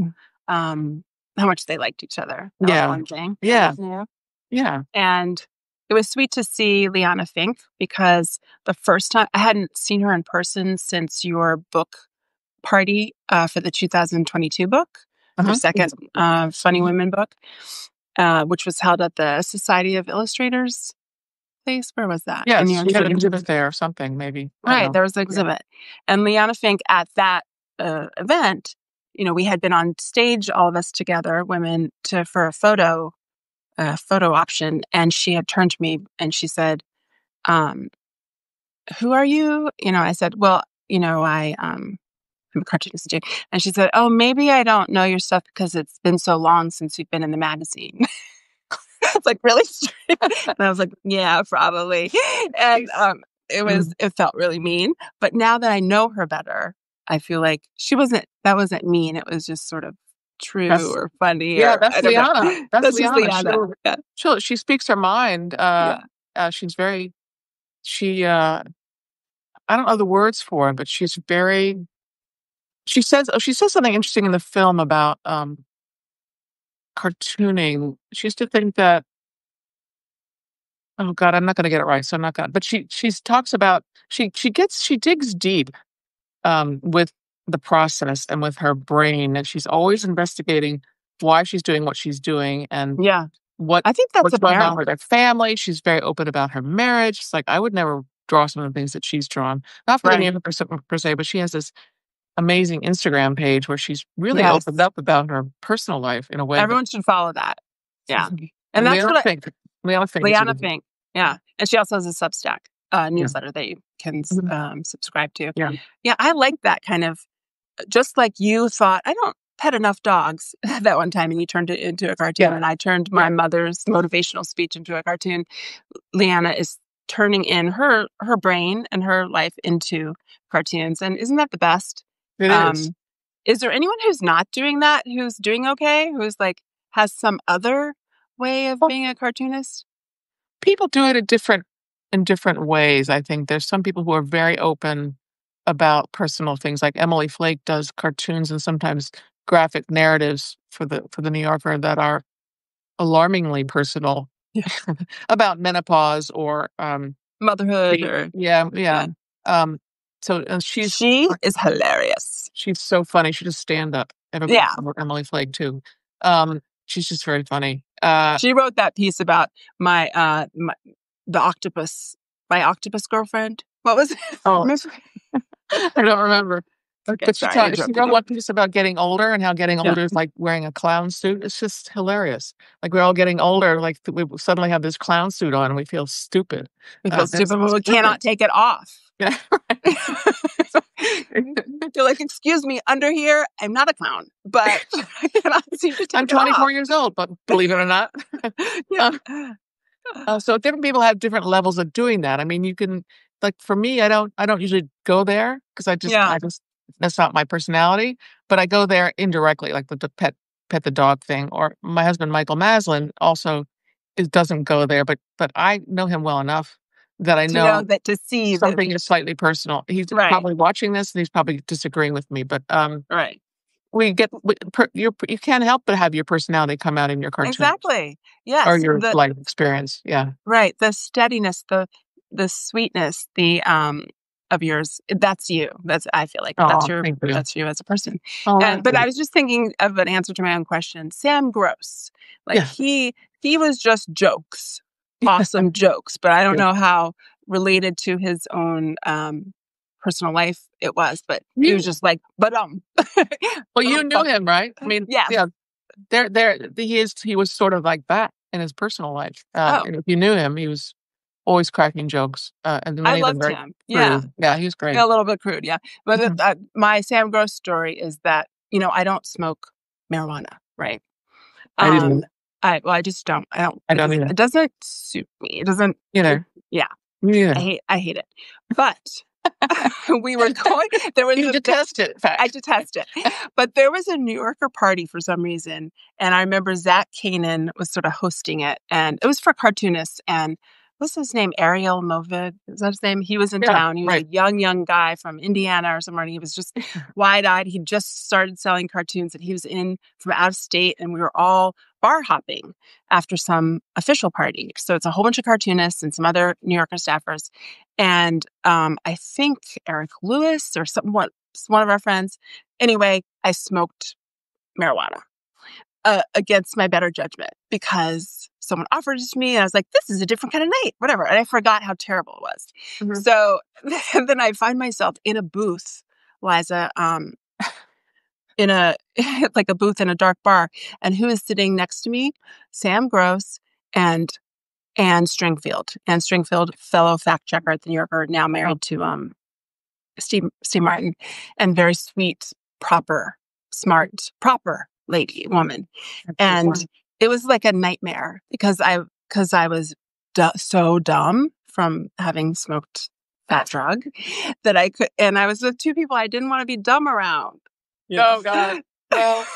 Speaker 1: much they liked each other. That was one thing.
Speaker 2: Yeah.
Speaker 1: And it was sweet to see Liana Fink, because the first time I hadn't seen her in person since your book party for the 2022 book, your second Funny Women book, which was held at the Society of Illustrators place. Where was that?
Speaker 2: Yes, you had an exhibit there or something, maybe.
Speaker 1: Right, there was an exhibit. And Liana Fink at that event, we had been on stage, all of us together, women, for a photo option, and she had turned to me and she said, "Who are you?" I said, "Well, I'm a cartoonist too." And she said, "Oh, maybe I don't know your stuff because it's been so long since you've been in the magazine." It's like, really? And I was like, "Yeah, probably." And it felt really mean. But now that I know her better, I feel like that wasn't mean. It was just sort of true or funny.
Speaker 2: That's Liana. That's Liana.
Speaker 1: Liana.
Speaker 2: She speaks her mind. She's very, I don't know the words for it, but she says something interesting in the film about cartooning. She used to think that, oh God, I'm not going to get it right, so I'm not going to. But she talks about, she digs deep with the process and with her brain, and she's always investigating why she's doing what she's doing, and
Speaker 1: I think that's
Speaker 2: what's going on with her family. She's very open about her marriage. It's like, I would never draw some of the things that she's drawn, not for any per se, but she has this amazing Instagram page where she's really opened up about her personal life in a way.
Speaker 1: Everyone should follow that. Yeah.
Speaker 2: And that's what Liana Fink.
Speaker 1: Yeah. And she also has a Substack newsletter that you can subscribe to. Yeah. I like that kind of, just like you thought, I don't pet enough dogs that one time, and you turned it into a cartoon, and I turned my mother's motivational speech into a cartoon. Liana is turning in her brain and her life into cartoons. And isn't that the best?
Speaker 2: It is.
Speaker 1: Is there anyone who's not doing that, who's doing okay, who's like has some other way of being a cartoonist?
Speaker 2: People do it in different ways. I think there's some people who are very open about personal things, like Emily Flake does cartoons and sometimes graphic narratives for the New Yorker that are alarmingly personal about menopause or
Speaker 1: motherhood.
Speaker 2: So she
Speaker 1: is hilarious.
Speaker 2: She's so funny. She just stand up. Emily Flake too. She's just very funny.
Speaker 1: She wrote that piece about my octopus girlfriend. What was it?
Speaker 2: Remember? I don't remember.
Speaker 1: Okay,
Speaker 2: but she wrote one piece about getting older and how getting older is like wearing a clown suit. It's just hilarious. Like, we're all getting older. Like, we suddenly have this clown suit on and we feel stupid.
Speaker 1: We feel stupid, but we cannot take it off.
Speaker 2: Yeah.
Speaker 1: You're like, excuse me, under here, I'm not a clown, but I cannot seem to take
Speaker 2: I'm 24 years old, but believe it or not. So different people have different levels of doing that. I mean, you can, like, for me, I don't usually go there because I just that's not my personality. But I go there indirectly, like with the pet the dog thing. Or my husband Michael Maslin also doesn't go there, but I know him well enough that I know
Speaker 1: that to see
Speaker 2: something is slightly personal. He's probably watching this and he's probably disagreeing with me. But you can't help but have your personality come out in your cartoons.
Speaker 1: Exactly. Yes.
Speaker 2: Or your life experience. Yeah.
Speaker 1: Right. The steadiness, the sweetness, of yours. That's you. I feel like that's you as a person. But I was just thinking of an answer to my own question. Sam Gross, he was just jokes, awesome jokes, but I don't know how related to his own personal life it was, but it was just like, but
Speaker 2: well, you knew him, right? I mean,
Speaker 1: yeah.
Speaker 2: he was sort of like that in his personal life.
Speaker 1: Oh,
Speaker 2: And if you knew him, he was always cracking jokes, and
Speaker 1: I
Speaker 2: many of them
Speaker 1: loved
Speaker 2: very
Speaker 1: him. Yeah.
Speaker 2: crude. Yeah, he was great.
Speaker 1: A little bit crude. Yeah. But
Speaker 2: Mhm.
Speaker 1: my Sam Gross story is that, I don't smoke marijuana, right?
Speaker 2: I didn't.
Speaker 1: I just don't.
Speaker 2: I don't either.
Speaker 1: It doesn't suit me. It doesn't.
Speaker 2: You know.
Speaker 1: Yeah.
Speaker 2: Yeah.
Speaker 1: I hate it. But we were going. There was
Speaker 2: You detest it. In fact,
Speaker 1: I detest it. But there was a New Yorker party for some reason, and I remember Zach Kanan was sort of hosting it, and it was for cartoonists. And what's his name? Ariel Movid, is that his name? He was in
Speaker 2: Yeah,
Speaker 1: town. He was
Speaker 2: right.
Speaker 1: a young guy from Indiana or somewhere, and he was just wide-eyed. He just started selling cartoons, and he was in from out of state, and we were all bar hopping after some official party. So it's a whole bunch of cartoonists and some other New Yorker staffers. And I think Eric Lewis or one of our friends. Anyway, I smoked marijuana against my better judgment because someone offered it to me, and I was like, "This is a different kind of night, whatever." And I forgot how terrible it was.
Speaker 2: Mhm.
Speaker 1: So then I find myself in a booth, Liza, in a like a booth in a dark bar, and who is sitting next to me? Sam Gross and Anne Stringfield. Anne Stringfield, fellow fact checker at the New Yorker, now married to Steve Martin, and very sweet, proper, smart, proper woman. And it was like a nightmare because I was so dumb from having smoked that drug that I could, and I was with two people I didn't want to be dumb around.
Speaker 2: Oh God. Well,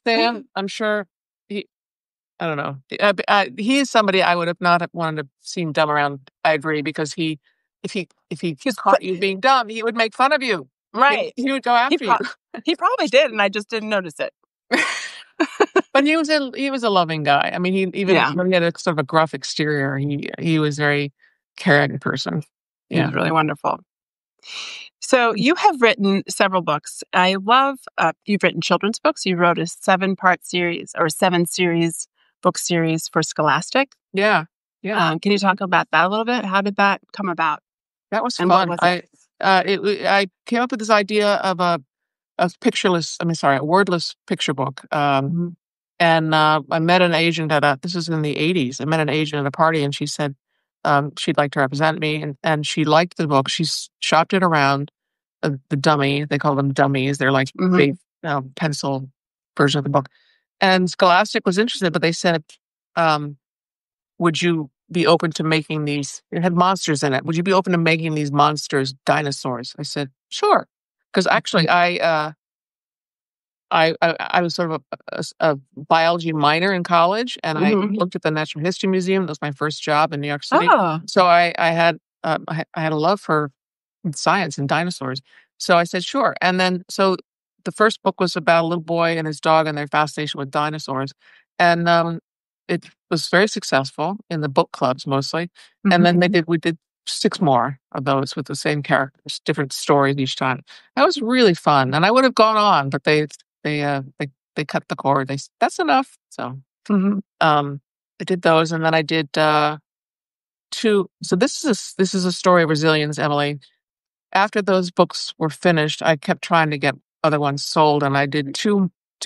Speaker 2: Sam, I'm sure I don't know. He is somebody I would have not have wanted to see dumb around. I agree because if he caught you being dumb, he would make fun of you.
Speaker 1: Right.
Speaker 2: He would go after you.
Speaker 1: He probably did, and I just didn't notice it.
Speaker 2: But he was a loving guy. I mean, when he had a sort of a gruff exterior, he was very caring person.
Speaker 1: He was really wonderful. So you have written several books. I love, you've written children's books. You wrote a 7-part series or 7-series book series for Scholastic.
Speaker 2: Yeah. Yeah.
Speaker 1: Can you talk about that a little bit? How did that come about?
Speaker 2: That was
Speaker 1: And
Speaker 2: fun.
Speaker 1: what was it?
Speaker 2: I came up with this idea of a wordless picture book. And I met an agent this was in the 80s. I met an agent at a party, and she said she'd like to represent me, and she liked the book. She shopped it around. The dummy, they call them dummies. They're like big pencil version of the book. And Scholastic was interested, but they said, would you be open to making these? It had monsters in it. Would you be open to making these monsters dinosaurs? I said, sure. Because actually, I was sort of a biology minor in college, and I worked at the Natural History Museum. That was my first job in New York City. So I had a love for science and dinosaurs. So I said, sure. And then, so the first book was about a little boy and his dog and their fascination with dinosaurs. And it was very successful in the book clubs mostly. And then we did 6 more of those with the same characters, different stories each time. That was really fun. And I would have gone on, but they cut the cord. They said, that's enough. So I did those, and then I did 2. So this is a story of resilience, Emily. After those books were finished, I kept trying to get other ones sold, and I did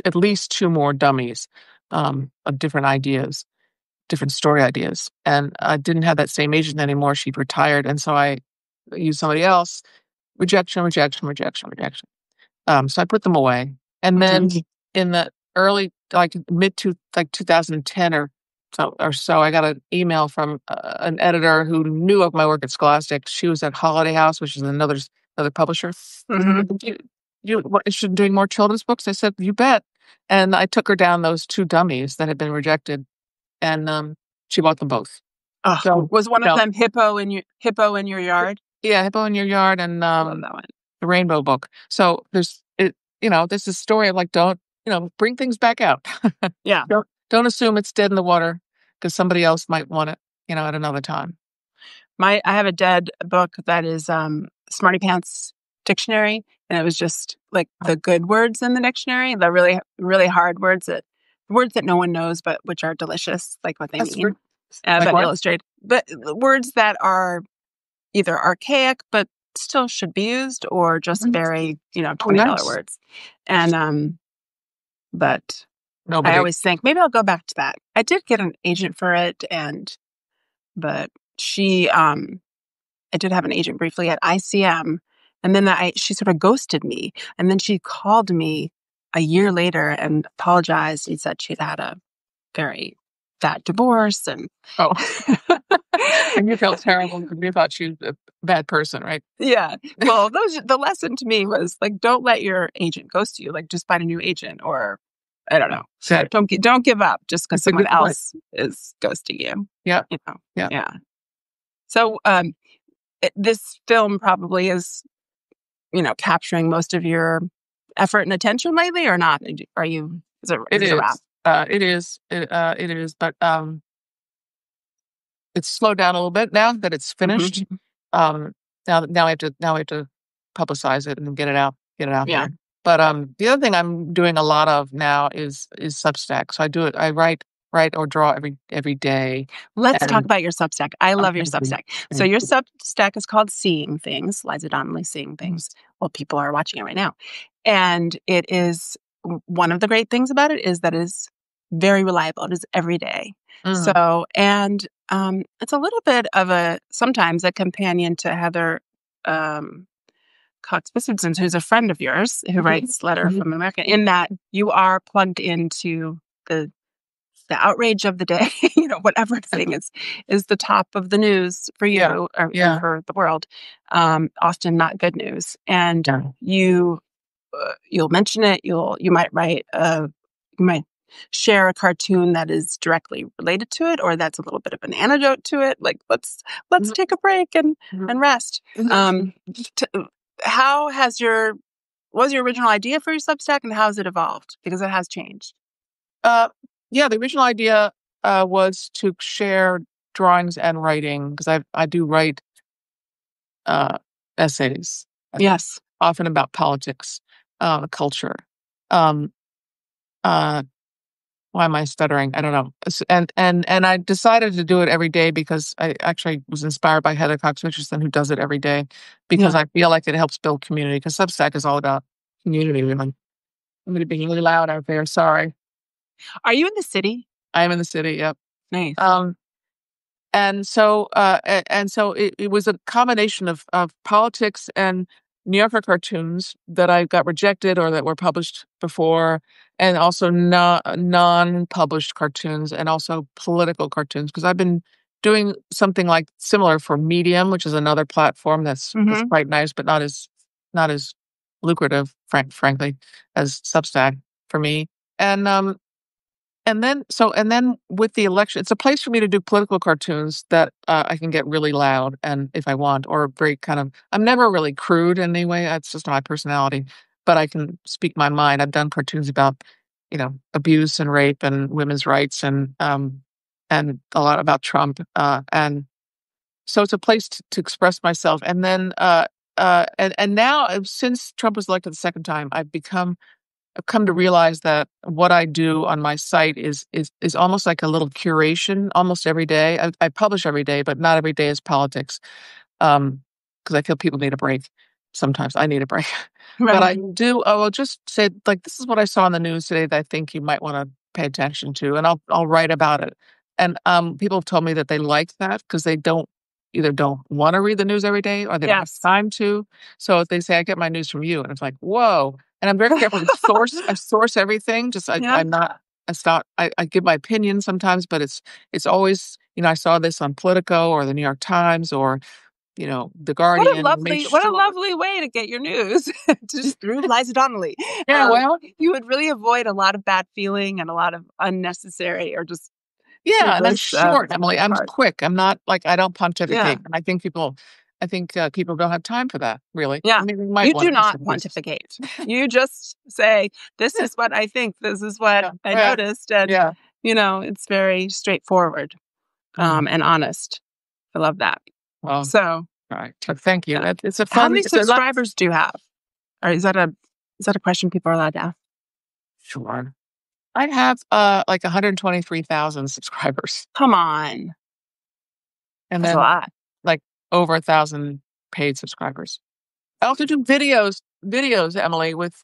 Speaker 2: at least 2 more dummies of different ideas, different story ideas. And I didn't have that same agent anymore. She retired, and so I used somebody else. Rejection. So I put them away, and then in the early, mid 2010 or so, I got an email from an editor who knew of my work at Scholastic. She was at Holiday House, which is another publisher. You interested in doing more children's books? I said, you bet. And I took her down those 2 dummies that had been rejected, and she bought them both.
Speaker 1: So, was one of them Hippo in your yard?
Speaker 2: Yeah, Hippo in Your Yard, and
Speaker 1: love that one.
Speaker 2: The Rainbow Book. So there's this is story of don't bring things back out.
Speaker 1: Yeah.
Speaker 2: Don't assume it's dead in the water because somebody else might want it, at another time.
Speaker 1: I have a dead book that is Smarty Pants Dictionary, and it was just like the good words in the dictionary, the really, really hard words that no one knows, but which are delicious, like what they mean. But illustrated, but words that are either archaic but still should be used, or just very, $20
Speaker 2: nice.
Speaker 1: words. And but I
Speaker 2: Nobody.
Speaker 1: always think maybe I'll go back to that. I did get an agent for it, but I did have an agent briefly at ICM, and then she sort of ghosted me, and then she called me a year later and apologized and said she'd had a very bad divorce, and
Speaker 2: Oh, and you felt terrible because you thought she was a bad person, right?
Speaker 1: yeah. Well, the lesson to me was like, don't let your agent ghost you. Like, just find a new agent, or I don't know.
Speaker 2: Good.
Speaker 1: Don't give up just because
Speaker 2: That's a
Speaker 1: someone
Speaker 2: good point.
Speaker 1: else is ghosting you.
Speaker 2: Yeah.
Speaker 1: Yeah.
Speaker 2: Yeah.
Speaker 1: So, this film probably is, capturing most of your effort and attention lately, or not? Are you? Is
Speaker 2: It
Speaker 1: it a wrap?
Speaker 2: is. It is. It is. But it's slowed down a little bit now that it's finished.
Speaker 1: Mhm.
Speaker 2: Now I have to publicize it and get it out
Speaker 1: Yeah.
Speaker 2: there. But the other thing I'm doing a lot of now is Substack. So I do it. I write or draw every day.
Speaker 1: Let's talk
Speaker 2: And
Speaker 1: about your Substack. I love your
Speaker 2: thank you.
Speaker 1: Substack. So your Substack is called Seeing Things, Liza Donnelly Seeing Things. Well, people are watching it right now. And it is, one of the great things about it is that it is very reliable. It is every day.
Speaker 2: Mhm.
Speaker 1: So, and it's a little bit of sometimes a companion to Heather Cox Bissonson, who's a friend of yours, who writes Letter from America, in that you are plugged into the outrage of the day, whatever thing is the top of the news for you,
Speaker 2: Yeah.
Speaker 1: or
Speaker 2: Yeah.
Speaker 1: for the world. Often not good news. And
Speaker 2: Yeah.
Speaker 1: you'll mention it. You might you might share a cartoon that is directly related to it, or that's a little bit of an antidote to it. Like, let's take a break and rest. How what was your original idea for your Substack, and how has it evolved? Because it has changed.
Speaker 2: Yeah, the original idea was to share drawings and writing, because I do write essays,
Speaker 1: Yes.
Speaker 2: often about politics, culture. Um, uh, why am I stuttering? I don't know. And I decided to do it every day because I actually was inspired by Heather Cox Richardson, who does it every day, because
Speaker 1: Yeah.
Speaker 2: I feel like it helps build community. Because Substack is all about community. Really. I'm going to be really loud out there. Sorry.
Speaker 1: Are you in the city?
Speaker 2: I am in the city. Yep.
Speaker 1: Nice.
Speaker 2: And so it was a combination of politics and New Yorker cartoons that I got rejected or that were published before, and also non-published cartoons, and also political cartoons, because I've been doing something like similar for Medium, which is another platform that's quite nice, but not as lucrative, frankly, as Substack for me. And then with the election, it's a place for me to do political cartoons that I can get really loud, and if I want, or very kind of, I'm never really crude in any way. That's just not my personality, but I can speak my mind. I've done cartoons about, abuse and rape and women's rights, and a lot about Trump. And so it's a place to express myself. And then, and now, since Trump was elected the second time, I've come to realize that what I do on my site is almost like a little curation almost every day. I publish every day, but not every day is politics, because I feel people need a break. Sometimes I need a break. But I will just say, like, this is what I saw in the news today that I think you might want to pay attention to, and I'll write about it. And people have told me that they like that because they either don't want to read the news every day, or they don't have time to. So if they say, I get my news from you, and it's like, whoa. And I'm very careful to source. I source everything. I'm not. I give my opinion sometimes, but it's always, I saw this on Politico or the New York Times or, the Guardian.
Speaker 1: What a lovely way to get your news, just through Liza Donnelly.
Speaker 2: Yeah, well,
Speaker 1: you would really avoid a lot of bad feeling and a lot of unnecessary, or just
Speaker 2: yeah. And I'm short, Emily. I'm quick. I'm not like, I don't pontificate. And I think people don't have time for that, really.
Speaker 1: Yeah.
Speaker 2: I mean,
Speaker 1: you do not pontificate. You just say, this is what I think. This is what I noticed. And, it's very straightforward and honest. I love that.
Speaker 2: Well,
Speaker 1: so,
Speaker 2: right. Thank you. It's a fun.
Speaker 1: How many subscribers do you have? Or is that a question people are allowed to ask?
Speaker 2: Sure. I have like 123,000 subscribers.
Speaker 1: Come on.
Speaker 2: And
Speaker 1: That's
Speaker 2: then
Speaker 1: a lot.
Speaker 2: like over 1,000 paid subscribers. I also do videos, Emily, with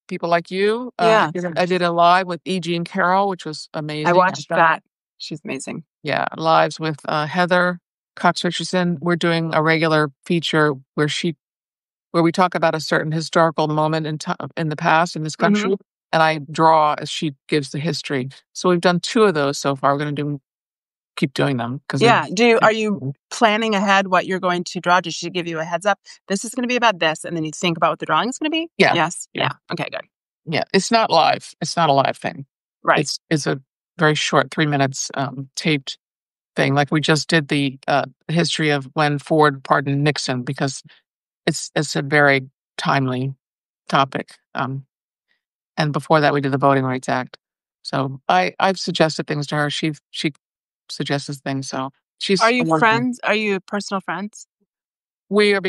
Speaker 2: people like you.
Speaker 1: Yeah.
Speaker 2: I did a live with E. Jean Carroll, which was amazing.
Speaker 1: I watched that. She's amazing.
Speaker 2: Yeah, lives with Heather Cox Richardson. We're doing a regular feature where we talk about a certain historical moment in the past in this country, and I draw as she gives the history. So we've done 2 of those so far. We're going to keep doing them because
Speaker 1: are you planning ahead what you're going to draw? Does she give you a heads up? This is going to be about this, and then you think about what the drawing is going to be?
Speaker 2: Yeah.
Speaker 1: Yes. Yeah. Okay, good.
Speaker 2: Yeah, it's not live. It's not a live thing.
Speaker 1: Right.
Speaker 2: It's a very short 3 minutes taped thing. Like we just did the history of when Ford pardoned Nixon because it's a very timely topic. And before that, we did the Voting Rights Act. So I've suggested things to her. She suggests things. So she's.
Speaker 1: Are you friends? Are you personal friends?
Speaker 2: We're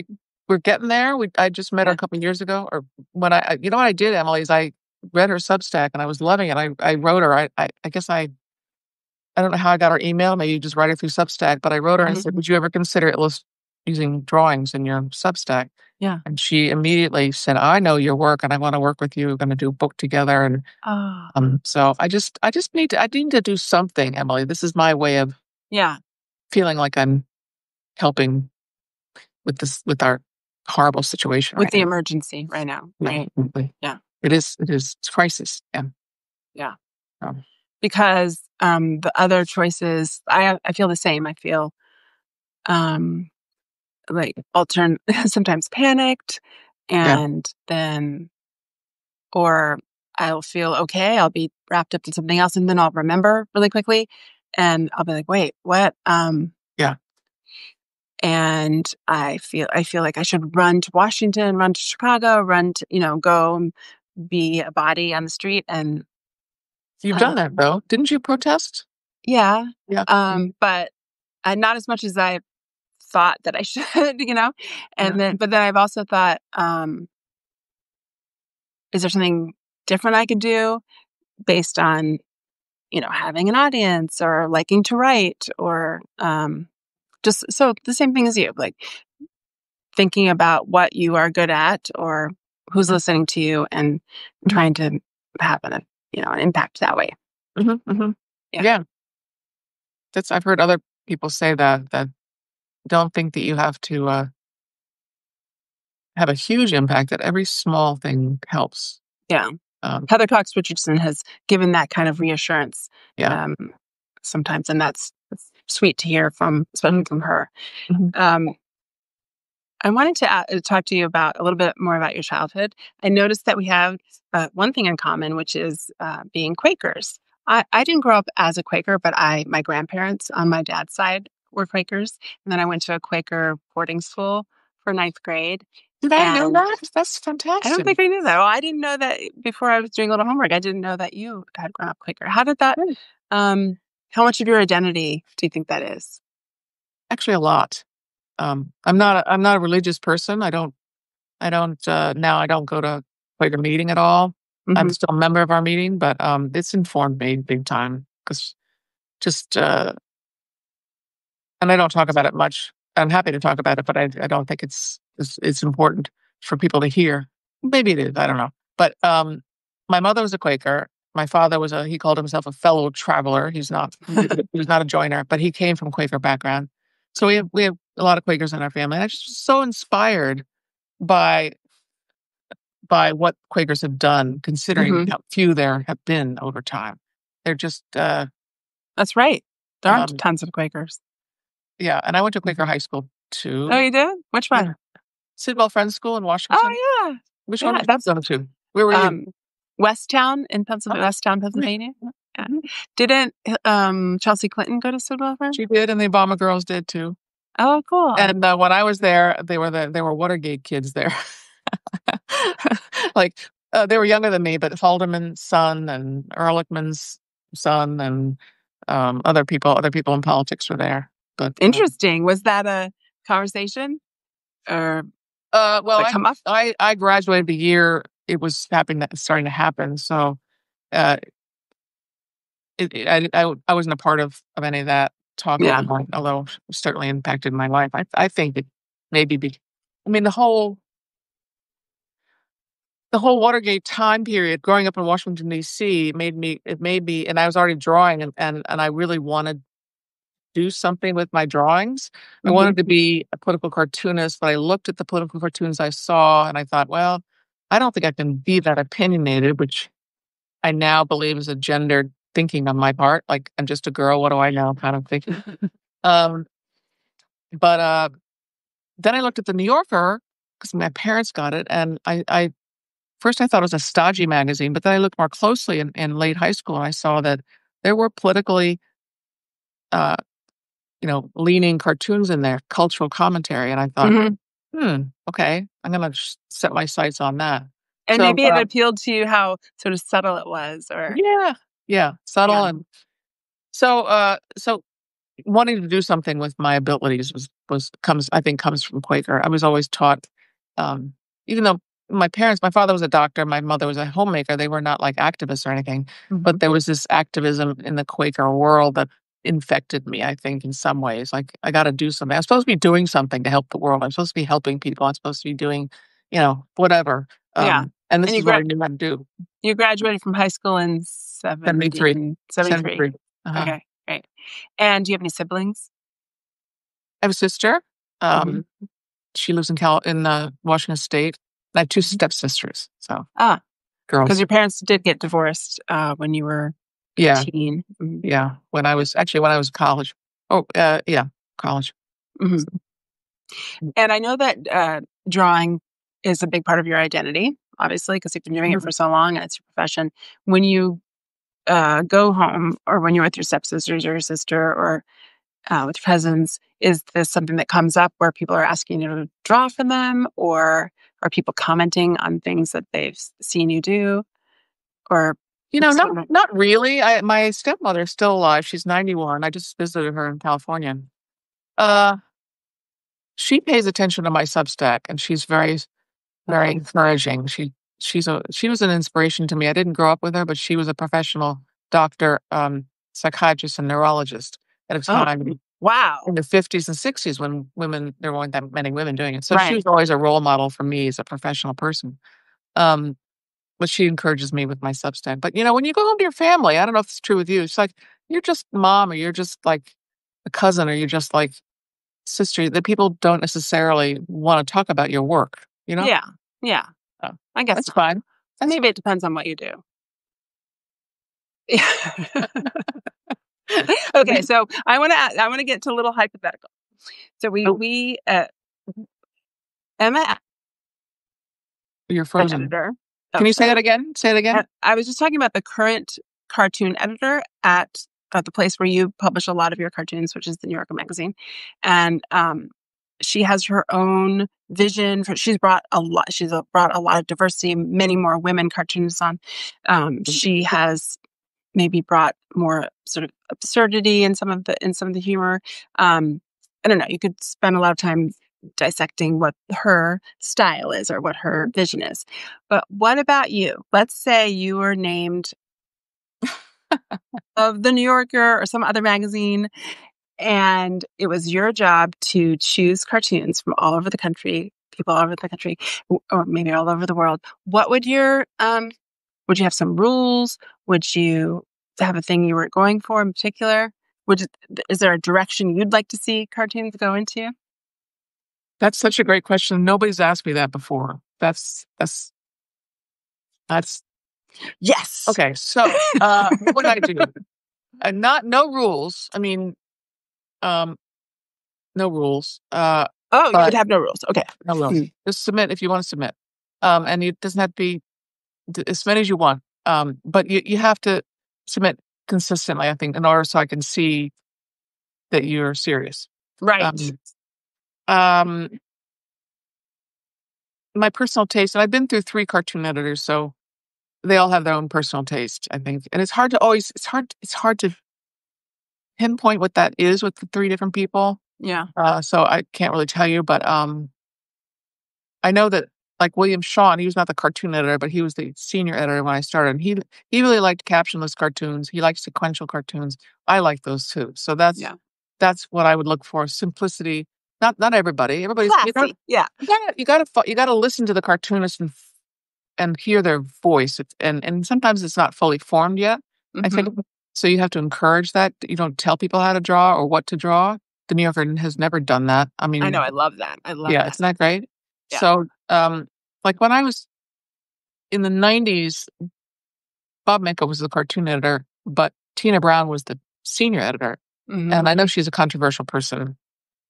Speaker 2: getting there. I just met her a couple of years ago. Or when you know what I did, Emily, is I read her Substack and I was loving it. I wrote her. I guess I don't know how I got her email. Maybe you just write it through Substack. But I wrote her and said, "Would you ever consider using drawings in your Substack?"
Speaker 1: Yeah.
Speaker 2: And she immediately said, "I know your work, and I want to work with you. We're going to do a book together." And so I need to do something, Emily. This is my way of feeling like I'm helping with our horrible situation
Speaker 1: with the emergency right now. Right.
Speaker 2: Yeah. It is. It's crisis. Yeah.
Speaker 1: Yeah. Because the other choices, I feel the same. I feel like sometimes panicked, and then, or I'll feel okay. I'll be wrapped up in something else, and then I'll remember really quickly, and I'll be like, "Wait, what?"
Speaker 2: Yeah.
Speaker 1: And I feel like I should run to Washington, run to Chicago, run to go and be a body on the street. And
Speaker 2: you've done that though, didn't you? Protest?
Speaker 1: Yeah.
Speaker 2: Yeah.
Speaker 1: But not as much as I thought that I should, but then I've also thought, is there something different I could do based on, having an audience or liking to write, or just so the same thing as you, like thinking about what you are good at or who's listening to you and trying to have an impact that way.
Speaker 2: Yeah. I've heard other people say that don't think that you have to have a huge impact, that every small thing helps.
Speaker 1: Yeah. Heather Cox Richardson has given that kind of reassurance sometimes, and that's sweet to hear especially from her. I wanted to talk to you about a little bit more about your childhood. I noticed that we have one thing in common, which is being Quakers. I didn't grow up as a Quaker, but my grandparents on my dad's side were Quakers. And then I went to a Quaker boarding school for 9th grade.
Speaker 2: Did I know that? That's fantastic.
Speaker 1: I don't think I knew that. Well, I didn't know that before I was doing a little homework. I didn't know that you had grown up Quaker. How did that, how much of your identity do you think that is?
Speaker 2: Actually, a lot. I'm not a religious person. I don't now I don't go to Quaker meeting at all. I'm still a member of our meeting, but it's informed me big time because and I don't talk about it much. I'm happy to talk about it, but I don't think it's important for people to hear. Maybe it is. I don't know. But my mother was a Quaker. My father he called himself a fellow traveler. He was not a joiner, but he came from Quaker background. So we have a lot of Quakers in our family. And I'm just so inspired by what Quakers have done, considering how few there have been over time. They're just
Speaker 1: that's right. There aren't tons of Quakers.
Speaker 2: Yeah, and I went to Quaker high school too.
Speaker 1: Oh, you did? Which one?
Speaker 2: Sidwell Friends School in Washington.
Speaker 1: Oh, yeah.
Speaker 2: Which one did you go to? Where were you?
Speaker 1: Westtown in Pennsylvania. Westtown, Pennsylvania. Yeah. Didn't Chelsea Clinton go to Sidwell Friends?
Speaker 2: She did, and the Obama girls did too.
Speaker 1: Oh, cool.
Speaker 2: And when I was there, they were Watergate kids there. Like they were younger than me, but Haldeman's son and Ehrlichman's son and other people in politics were there. But
Speaker 1: interesting. Was that a conversation? Or
Speaker 2: I graduated the year it was starting to happen. So I wasn't a part of any of that talk, although it certainly impacted my life. I think it maybe the whole the whole Watergate time period, growing up in Washington, D.C., it made me, and I was already drawing, and I really wanted to do something with my drawings. I
Speaker 1: Mhm.
Speaker 2: wanted to be a political cartoonist, but I looked at the political cartoons I saw, and I thought, well, I don't think I can be that opinionated, which I now believe is a gendered thinking on my part. Like, I'm just a girl, what do I know kind of thinking. Um, but then I looked at the New Yorker because my parents got it, and I first I thought it was a stodgy magazine, but then I looked more closely in late high school, and I saw that there were politically, uh, leaning cartoons in there, cultural commentary, and I thought,
Speaker 1: Mhm.
Speaker 2: okay, I'm gonna set my sights on that.
Speaker 1: And
Speaker 2: So,
Speaker 1: maybe it appealed to you how sort of subtle it was, or
Speaker 2: yeah, yeah, subtle,
Speaker 1: yeah.
Speaker 2: and so wanting to do something with my abilities comes from Quaker. I was always taught, um, even though my father was a doctor, my mother was a homemaker, they were not like activists or anything, but
Speaker 1: Mhm.
Speaker 2: there was this activism in the Quaker world that infected me, I think, in some ways. Like, I gotta do something. I'm supposed to be doing something to help the world. I'm supposed to be helping people. I'm supposed to be doing, whatever.
Speaker 1: Yeah.
Speaker 2: And
Speaker 1: And
Speaker 2: this is what I knew how to do.
Speaker 1: you graduated from high school in
Speaker 2: 73.
Speaker 1: 73.
Speaker 2: 73. Uh-huh.
Speaker 1: Okay, great. And do you have any siblings?
Speaker 2: I have a sister.
Speaker 1: Mhm.
Speaker 2: Um, She lives in Washington State. I have 2
Speaker 1: Mhm.
Speaker 2: stepsisters, so
Speaker 1: Ah, because
Speaker 2: girls.
Speaker 1: your parents did get divorced, when you were a
Speaker 2: Yeah,
Speaker 1: teen. Mhm.
Speaker 2: yeah, when I was in college. Oh, yeah, college.
Speaker 1: Mhm.
Speaker 2: So,
Speaker 1: And I know that, drawing is a big part of your identity, obviously, because 'cause you've been doing it
Speaker 2: mhm.
Speaker 1: for so long and it's your profession. When you, go home or when you're with your stepsisters or your sister or, with your cousins, is this something that comes up where people are asking you to draw for them, or are people commenting on things that they've seen you do? Or what's
Speaker 2: Not
Speaker 1: sort of
Speaker 2: not really. My stepmother's still alive. She's 91. I just visited her in California. Uh, she pays attention to my Substack, and she's very encouraging. She was an inspiration to me. I didn't grow up with her, but she was a professional doctor, psychiatrist, and neurologist at a
Speaker 1: Oh,
Speaker 2: time in
Speaker 1: wow.
Speaker 2: the '50s and '60s when there weren't that many women doing it. So she
Speaker 1: Right.
Speaker 2: was always a role model for me as a professional person. Um, but she encourages me with my Substack. But, when you go home to your family, I don't know if it's true with you. It's like you're just mom, or you're just like a cousin, or you're just like sister. That people don't necessarily want to talk about your work.
Speaker 1: Yeah. Yeah.
Speaker 2: So,
Speaker 1: I guess
Speaker 2: that's
Speaker 1: not.
Speaker 2: fine. That's
Speaker 1: Maybe it depends on what you do. Yeah. Okay, so I wanna get to a little hypothetical. So
Speaker 2: Oh,
Speaker 1: we Emma,
Speaker 2: you're
Speaker 1: an
Speaker 2: frozen.
Speaker 1: editor. Oh,
Speaker 2: Can you say
Speaker 1: sorry.
Speaker 2: that again? Say it again.
Speaker 1: And I was just talking about the current cartoon editor at the place where you publish a lot of your cartoons, which is the New Yorker magazine, and she has her own vision. She's brought a lot. Brought a lot of diversity, many more women cartoonists on. She has maybe brought more sort of absurdity in some of the humor. I don't know. You could spend a lot of time dissecting what her style is or what her vision is. But what about you? Let's say you were named of the New Yorker or some other magazine, and it was your job to choose cartoons from all over the country, people all over the country, or maybe all over the world. What would you have some rules? Would you have a thing you were going for in particular? Is there a direction you'd like to see cartoons go into?
Speaker 2: That's such a great question. Nobody's asked me that before. That's
Speaker 1: Yes.
Speaker 2: okay. So, what would I do? Not no rules. I mean, um, no rules.
Speaker 1: Oh, you would
Speaker 2: But
Speaker 1: have no rules. Okay.
Speaker 2: no rules.
Speaker 1: Mm.
Speaker 2: Just submit if you want to submit. And it doesn't have to be as many as you want. But you have to submit consistently, I think, in order so I can see that you're serious.
Speaker 1: Right.
Speaker 2: Um, um, my personal taste, and I've been through 3 cartoon editors, so they all have their own personal taste, I think. And it's hard to pinpoint what that is with the 3 different people.
Speaker 1: Yeah.
Speaker 2: So I can't really tell you, but I know that, like, William Shawn, he was not the cartoon editor, but he was the senior editor when I started. And he really liked captionless cartoons. He liked sequential cartoons. I like those too. So
Speaker 1: Yeah.
Speaker 2: that's what I would look for. Simplicity. Not everybody. Everybody's
Speaker 1: Classy. Yeah.
Speaker 2: you gotta listen to the cartoonist and and hear their voice. And sometimes it's not fully formed yet. I think so. You have to encourage that. You don't tell people how to draw or what to draw. The New Yorker has never done that. I mean,
Speaker 1: I know. I love that. I love
Speaker 2: yeah,
Speaker 1: that.
Speaker 2: isn't that great?
Speaker 1: Yeah.
Speaker 2: So, like when I was in the 90s, Bob Miko was the cartoon editor, but Tina Brown was the senior editor. And I know she's a controversial person.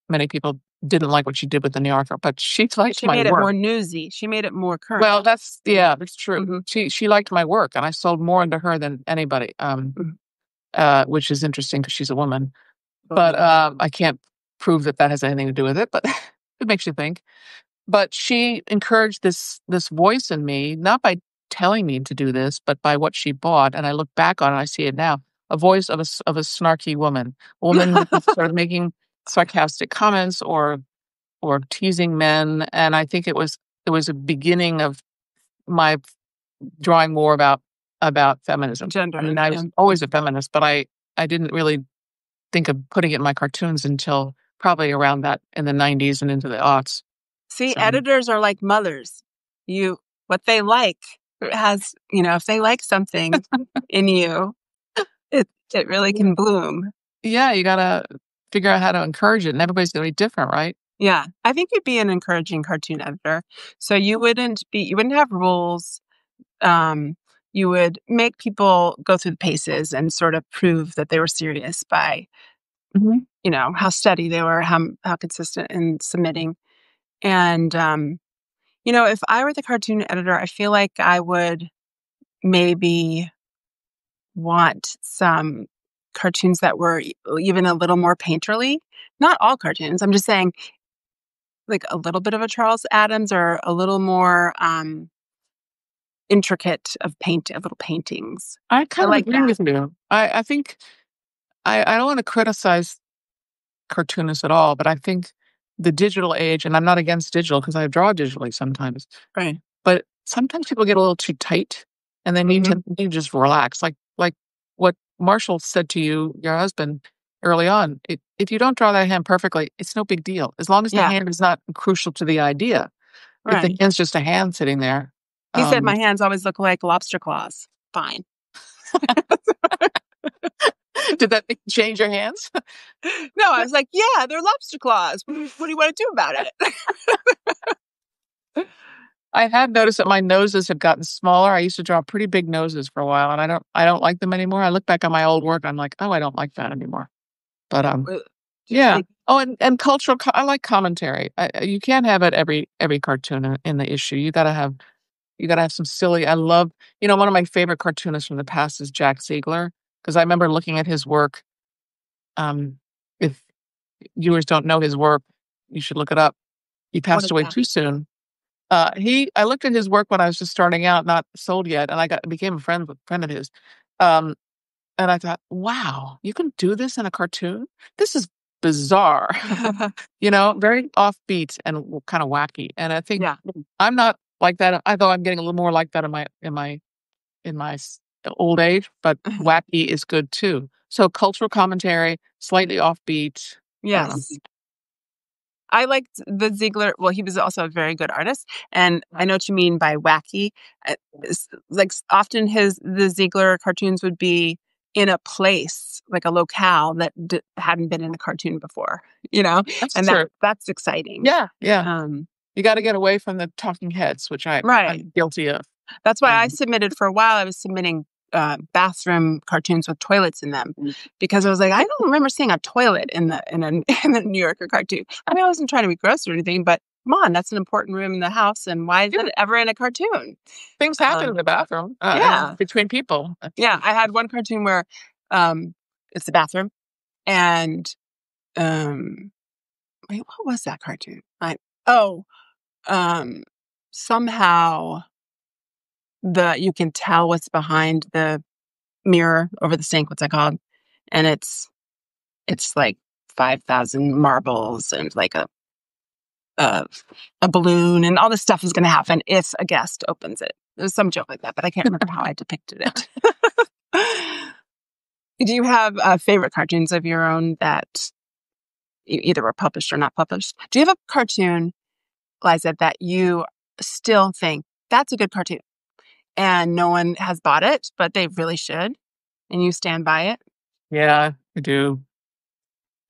Speaker 2: Many people didn't like what she did with the New Yorker, but she liked
Speaker 1: She
Speaker 2: my
Speaker 1: made it
Speaker 2: work.
Speaker 1: more newsy. She made it more current.
Speaker 2: Well, that's true. She liked my work, and I sold more into her than anybody, which is interesting because she's a woman. But I can't prove that has anything to do with it, but it makes you think. But she encouraged this voice in me, not by telling me to do this, but by what she bought. And I look back on it, I see it now. A voice of a snarky woman, who started making sarcastic comments or teasing men. And I think it was a beginning of my drawing more about feminism.
Speaker 1: Gender.
Speaker 2: I mean, I was always a feminist, but I didn't really think of putting it in my cartoons until probably around that in the 90s and into the aughts.
Speaker 1: See, editors are like mothers. What they like has, if they like something in you, it really can bloom.
Speaker 2: Yeah, you gotta figure out how to encourage it, and everybody's gonna be different, right?
Speaker 1: Yeah, I think you'd be an encouraging cartoon editor. So you wouldn't have rules. You would make people go through the paces and sort of prove that they were serious by, how steady they were, how consistent in submitting. And, if I were the cartoon editor, I feel like I would maybe want some cartoons that were even a little more painterly. Not all cartoons. I'm just saying, like a little bit of a Charles Addams or a little more intricate of little paintings.
Speaker 2: I kind of
Speaker 1: like
Speaker 2: agree with you. I think I don't want to criticize cartoonists at all, but I think the digital age, and I'm not against digital because I draw digitally sometimes,
Speaker 1: Right.
Speaker 2: but sometimes people get a little too tight and they need to just relax. Like what Marshall said to you, your husband, early on. If you don't draw that hand perfectly, it's no big deal. As long as the hand is not crucial to the idea. Right. If the hand's just a hand sitting there.
Speaker 1: He said my hands always look like lobster claws. Fine.
Speaker 2: Did that change your hands?
Speaker 1: No, I was like, yeah, they're lobster claws. What do you want to do about it?
Speaker 2: I have noticed that my noses have gotten smaller. I used to draw pretty big noses for a while, and I don't like them anymore. I look back on my old work, I'm like, oh, I don't like that anymore. But yeah. Oh, and cultural. I like commentary. You can't have it every cartoon in the issue. You gotta have some silly. I love. One of my favorite cartoonists from the past is Jack Ziegler, because I remember looking at his work. If viewers don't know his work, you should look it up. He passed away too soon. I looked at his work when I was just starting out, not sold yet, and I became a friend of his. And I thought, wow, you can do this in a cartoon? This is bizarre. Very offbeat and kind of wacky. And I think I'm not like that. Although I'm getting a little more like that in my old age, but wacky is good too. So cultural commentary, slightly offbeat.
Speaker 1: Yes. I liked the Ziegler. Well, he was also a very good artist, and I know what you mean by wacky. Like often the Ziegler cartoons would be in a place, like a locale that hadn't been in a cartoon before.
Speaker 2: That's
Speaker 1: and
Speaker 2: true.
Speaker 1: that's exciting.
Speaker 2: Yeah. You got to get away from the talking heads, which I'm guilty of.
Speaker 1: That's why I submitted for a while. I was submitting bathroom cartoons with toilets in them, because I was like, I don't remember seeing a toilet in the New Yorker cartoon. I mean, I wasn't trying to be gross or anything, but come on, that's an important room in the house, and why is it ever in a cartoon?
Speaker 2: Things happen in the bathroom, between people.
Speaker 1: Yeah, I had one cartoon where it's the bathroom, and wait, what was that cartoon? Somehow you can tell what's behind the mirror over the sink. What's that called? And it's like 5,000 marbles and like a balloon, and all this stuff is going to happen if a guest opens it. There's some joke like that, but I can't remember how I depicted it. Do you have favorite cartoons of your own that either were published or not published? Do you have a cartoon, Liza, that you still think that's a good cartoon? and no one has bought it, but they really should. And you stand by it.
Speaker 2: Yeah, I do.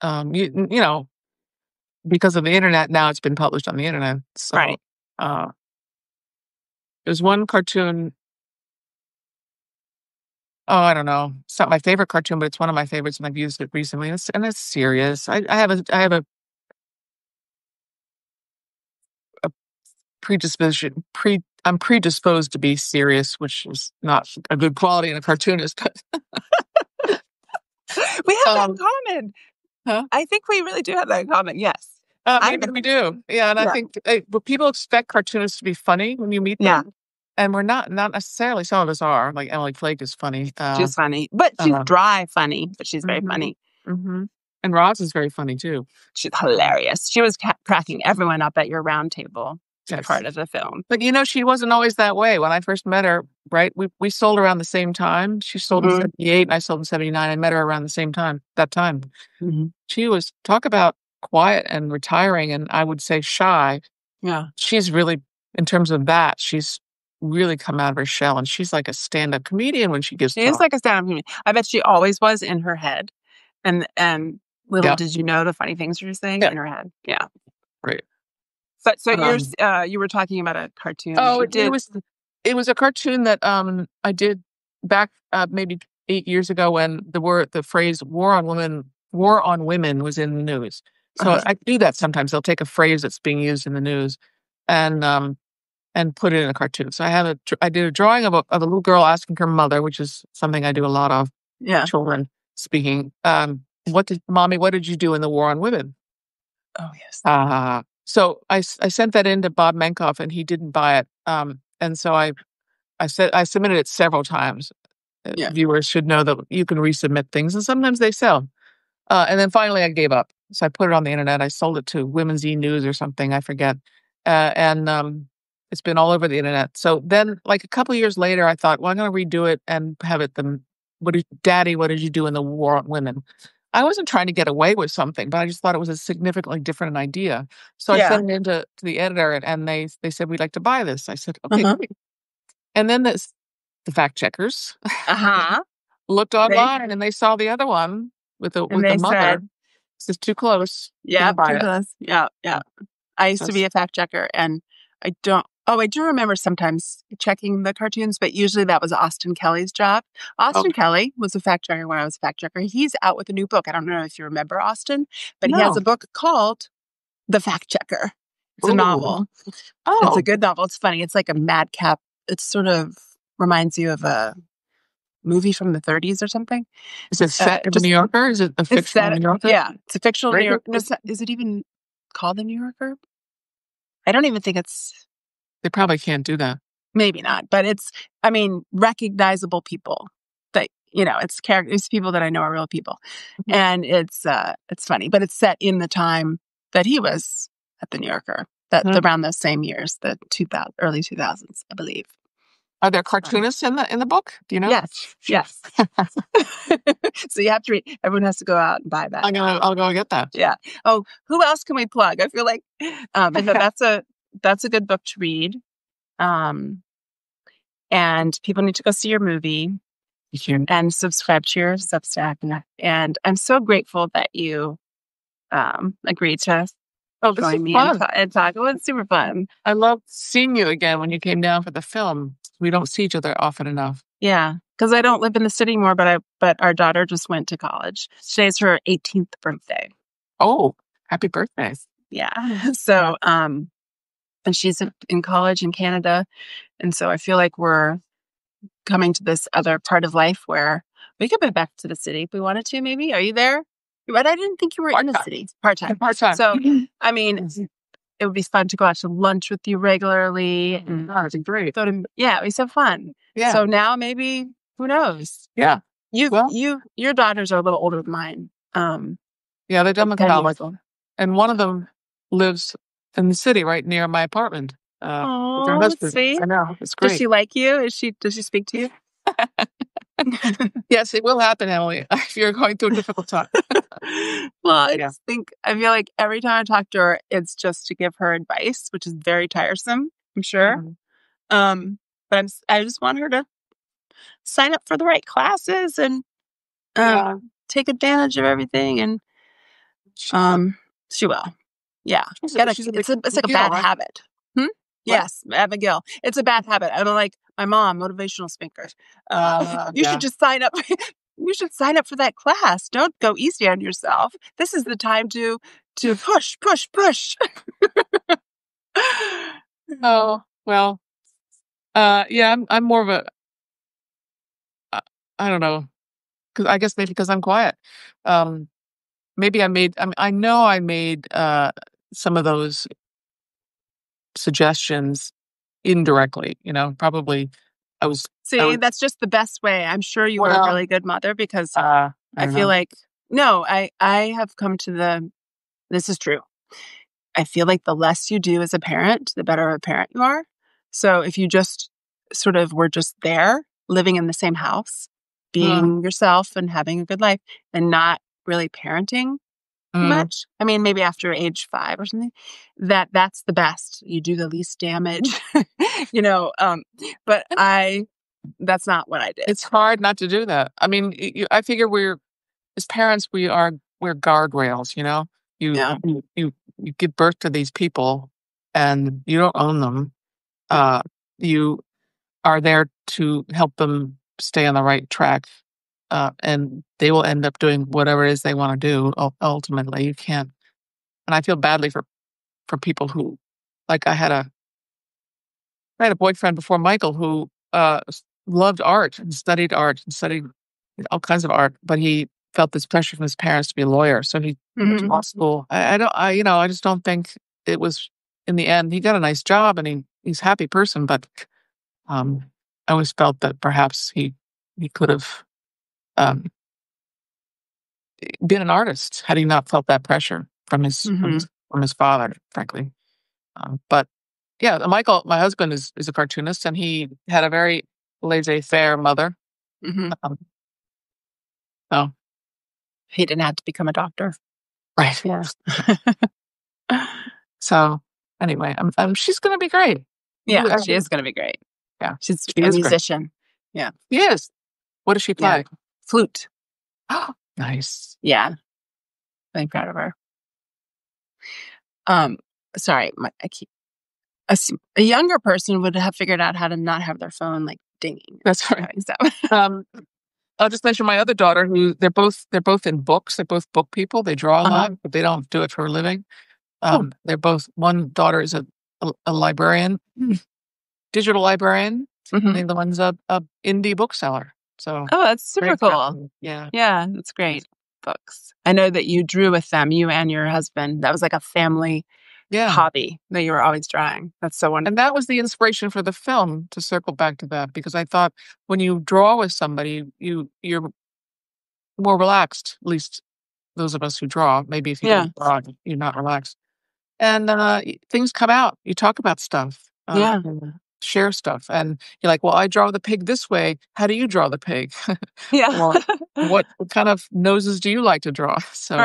Speaker 2: You know, because of the internet now, it's been published on the internet. So,
Speaker 1: Right.
Speaker 2: there's one cartoon. Oh, I don't know. It's not my favorite cartoon, but it's one of my favorites, and I've used it recently. And it's serious. I have a predisposition. I'm predisposed to be serious, which is not a good quality in a cartoonist. But
Speaker 1: We have that in
Speaker 2: um,
Speaker 1: common.
Speaker 2: huh?
Speaker 1: I think we really do have that in common. Yes.
Speaker 2: Maybe we do. Yeah, and I
Speaker 1: Yeah.
Speaker 2: think but people expect cartoonists to be funny when you meet them.
Speaker 1: Yeah.
Speaker 2: And we're not necessarily. Some of us are. Like Emily Flake is funny.
Speaker 1: She's funny, but she's
Speaker 2: Uh,
Speaker 1: dry funny, but she's very
Speaker 2: mhm,
Speaker 1: funny.
Speaker 2: mhm. And Roz is very funny too.
Speaker 1: She's hilarious. She was cracking everyone up at your round table
Speaker 2: Yes.
Speaker 1: part of the film.
Speaker 2: But she wasn't always that way. When I first met her, right? We sold around the same time. She sold in 78, and I sold in 79. I met her around the same time. That time, she was talk about quiet and retiring, and I would say shy.
Speaker 1: Yeah.
Speaker 2: She's really, in terms of that, she's really come out of her shell, and she's like a stand-up comedian when she gives
Speaker 1: She is
Speaker 2: talk.
Speaker 1: like a stand-up comedian. I bet she always was in her head. And little
Speaker 2: Yeah.
Speaker 1: did you know the funny things she was saying
Speaker 2: Yeah.
Speaker 1: in her head. Yeah.
Speaker 2: Right.
Speaker 1: But so you were talking about a cartoon.
Speaker 2: Oh,
Speaker 1: that you did.
Speaker 2: it was a cartoon that I did back maybe 8 years ago when the phrase war on women was in the news. So I do that sometimes. They'll take a phrase that's being used in the news and put it in a cartoon. So I did a drawing of a little girl asking her mother, which is something I do a lot of.
Speaker 1: Yeah.
Speaker 2: Children speaking. What did you do in the war on women?
Speaker 1: Oh, yes.
Speaker 2: So I sent that in to Bob Menkoff, and he didn't buy it. And so I submitted it several times.
Speaker 1: Yeah.
Speaker 2: Viewers should know that you can resubmit things, and sometimes they sell. And then finally, I gave up. So I put it on the internet. I sold it to Women's E News or something. I forget. And it's been all over the internet. So then, like a couple of years later, I thought, well, I'm going to redo it and have it. Daddy, what did you do in the war on women? I wasn't trying to get away with something, but I just thought it was a significantly different idea. So I sent it into to the editor, and they said, we'd like to buy this. I said, okay, great. And then the fact checkers looked online, and they saw the other one with the mother.
Speaker 1: Said,
Speaker 2: this is too close.
Speaker 1: Yeah, too close. Yeah, yeah. I used to be a fact checker, and I do remember sometimes checking the cartoons, but usually that was Austin Kelly's job. Austin Kelly was a fact checker when I was a fact checker. He's out with a new book. I don't know if you remember Austin, but he has a book called The Fact Checker. It's a novel. Oh. It's a good novel. It's funny. It's like a madcap. It sort of reminds you of a movie from the 30s or something.
Speaker 2: Is it set in the New Yorker? Is it a fictional New Yorker?
Speaker 1: Yeah, it's a fictional New Yorker. No, is it even called the New Yorker? I don't even think it's...
Speaker 2: They probably can't do that.
Speaker 1: Maybe not, but it's, recognizable people that, it's characters, it's people that I know are real people. And it's funny, but it's set in the time that he was at the New Yorker, around those same years, the early 2000s, I believe.
Speaker 2: Are there cartoonists in the book? Do you know?
Speaker 1: Yes. So you have to read. Everyone has to go out and buy that.
Speaker 2: I'll go get that.
Speaker 1: Yeah. Oh, who else can we plug? I feel like that's a good book to read. And people need to go see your movie and subscribe to your Substack. And I'm so grateful that you agreed to join me and talk. It was super fun.
Speaker 2: I loved seeing you again when you came down for the film. We don't see each other often enough.
Speaker 1: Yeah, because I don't live in the city anymore, but our daughter just went to college. Today's her 18th birthday.
Speaker 2: Oh, happy birthday.
Speaker 1: Yeah. So, and she's in college in Canada. And so I feel like we're coming to this other part of life where we could move back to the city if we wanted to, maybe. Are you there? But I didn't think you were in the city. Part-time. So, it would be fun to go out to lunch with you regularly.
Speaker 2: That'd be great.
Speaker 1: Yeah, it was so fun. Yeah. So now maybe, who knows?
Speaker 2: Yeah.
Speaker 1: Your daughters are a little older than mine.
Speaker 2: Yeah, they're done with college. And one of them lives in the city right near my apartment.
Speaker 1: Oh, that's sweet.
Speaker 2: I know. It's great.
Speaker 1: Does she like you? Does she speak to you?
Speaker 2: Yes, it will happen, Emily, if you're going through a difficult time.
Speaker 1: Well, I feel like every time I talk to her, it's just to give her advice, which is very tiresome, I'm sure. but I just want her to sign up for the right classes and take advantage of everything, and she will. Yeah,
Speaker 2: She's
Speaker 1: it's like a bad habit. Yes, Abigail. It's a bad habit. I don't like my mom, motivational speaker. You should just sign up. You should sign up for that class. Don't go easy on yourself. This is the time to push, push, push.
Speaker 2: Oh, well, yeah, I'm more of a, I don't know, because I guess maybe because I'm quiet. Maybe I know I made some of those suggestions indirectly, probably I was.
Speaker 1: See, that's just the best way. I'm sure you were a really good mother, because
Speaker 2: I
Speaker 1: feel like, no, I have come to this is true. I feel like the less you do as a parent, the better of a parent you are. So if you just sort of were just there, living in the same house, being yourself and having a good life, and not really parenting much. I mean, maybe after age 5 or something, that's the best. You do the least damage, but that's not what I did.
Speaker 2: It's hard not to do that. I mean, I figure as parents, we're guardrails, You give birth to these people and you don't own them. You are there to help them stay on the right track. And they will end up doing whatever it is they want to do. Ultimately, you can't. And I feel badly for people who, like, I had a boyfriend before Michael who loved art and studied all kinds of art, but he felt this pressure from his parents to be a lawyer, so he went to law school. I just don't think it was. In the end, he got a nice job and he's a happy person, but I always felt that perhaps he could have been an artist had he not felt that pressure from his father, frankly. But yeah, Michael, my husband, is a cartoonist, and he had a very laissez-faire mother. So
Speaker 1: he didn't have to become a doctor,
Speaker 2: right?
Speaker 1: Yeah.
Speaker 2: So anyway, she's going to be great.
Speaker 1: Yeah, she is going to be great.
Speaker 2: Yeah,
Speaker 1: she's a musician. Great. Yeah,
Speaker 2: she is. What does she play?
Speaker 1: Flute.
Speaker 2: Nice.
Speaker 1: Yeah, I'm proud of her. Sorry, I keep a younger person would have figured out how to not have their phone like dinging.
Speaker 2: That's right. I'll just mention my other daughter, who they're both in books. They're both book people. They draw a lot, but they don't do it for a living. They're both. One daughter is a librarian, digital librarian. And the other one's a indie bookseller. So
Speaker 1: that's super cool.
Speaker 2: Yeah,
Speaker 1: that's great. Books. I know that you drew with them, you and your husband. That was like a family hobby that you were always drawing. That's so wonderful.
Speaker 2: And that was the inspiration for the film, to circle back to that, because I thought when you draw with somebody, you're more relaxed. At least those of us who draw. Maybe if you don't draw, you're not relaxed. And things come out. You talk about stuff. Share stuff. And you're like, well, I draw the pig this way. How do you draw the pig? Or what kind of noses do you like to draw? So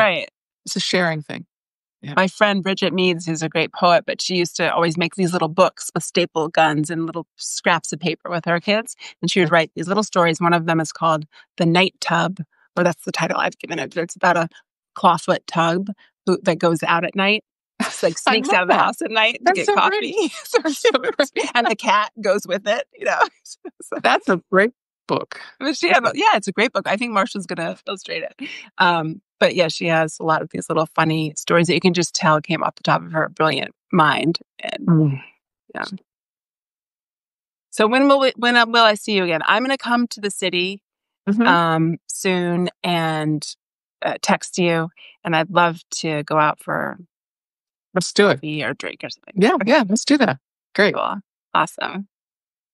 Speaker 2: it's a sharing thing. Yeah.
Speaker 1: My friend Bridget Meads, who's a great poet, but she used to always make these little books with staple guns and little scraps of paper with her kids. And she would write these little stories. One of them is called The Night Tub, or that's the title I've given it. It's about a clawfoot tub that goes out at night. It's like sneaks out of the house at night to get coffee. And the cat goes with it,
Speaker 2: So that's a great book.
Speaker 1: But it's a great book. I think Marsha's going to illustrate it. But yeah, she has a lot of these little funny stories that you can just tell came off the top of her brilliant mind. And So when will I see you again? I'm going to come to the city soon and text you, and I'd love to go out for
Speaker 2: let's do it
Speaker 1: or drink or something.
Speaker 2: Yeah, let's do that. Great.
Speaker 1: Cool. Awesome.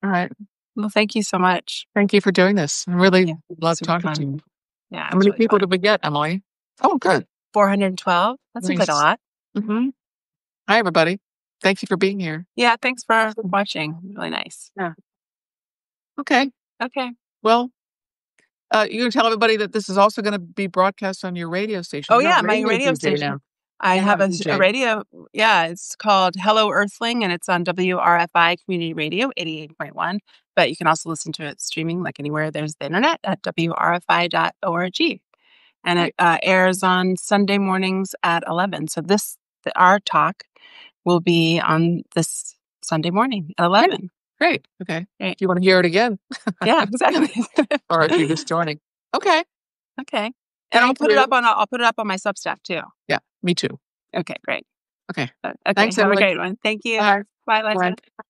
Speaker 2: All right.
Speaker 1: Well, thank you so much.
Speaker 2: Thank you for doing this. I really love talking to you.
Speaker 1: Yeah.
Speaker 2: How many people did we get, Emily? Oh, good.
Speaker 1: 412. That seems like a lot.
Speaker 2: Hi, everybody. Thank you for being here.
Speaker 1: Yeah, thanks for watching. Really nice.
Speaker 2: Yeah. Okay. Well, you're going to tell everybody that this is also going to be broadcast on your radio station.
Speaker 1: Oh, yeah, my radio station. I have a
Speaker 2: DJ.
Speaker 1: radio. Yeah, it's called Hello Earthling, and it's on WRFI Community Radio 88.1. But you can also listen to it streaming like anywhere there's the internet at wrfi.org. And it airs on Sunday mornings at 11. So our talk will be on this Sunday morning at 11.
Speaker 2: Great. Okay. If you want to hear it again.
Speaker 1: Yeah, exactly.
Speaker 2: Or if you're just joining. Okay.
Speaker 1: Okay. And I'll put it up on my Substack too.
Speaker 2: Yeah, me too.
Speaker 1: Okay, great.
Speaker 2: Okay.
Speaker 1: Okay,
Speaker 2: Thanks,
Speaker 1: have
Speaker 2: Emily.
Speaker 1: a great one. Thank you.
Speaker 2: Bye.
Speaker 1: Bye, Liza.
Speaker 2: Bye.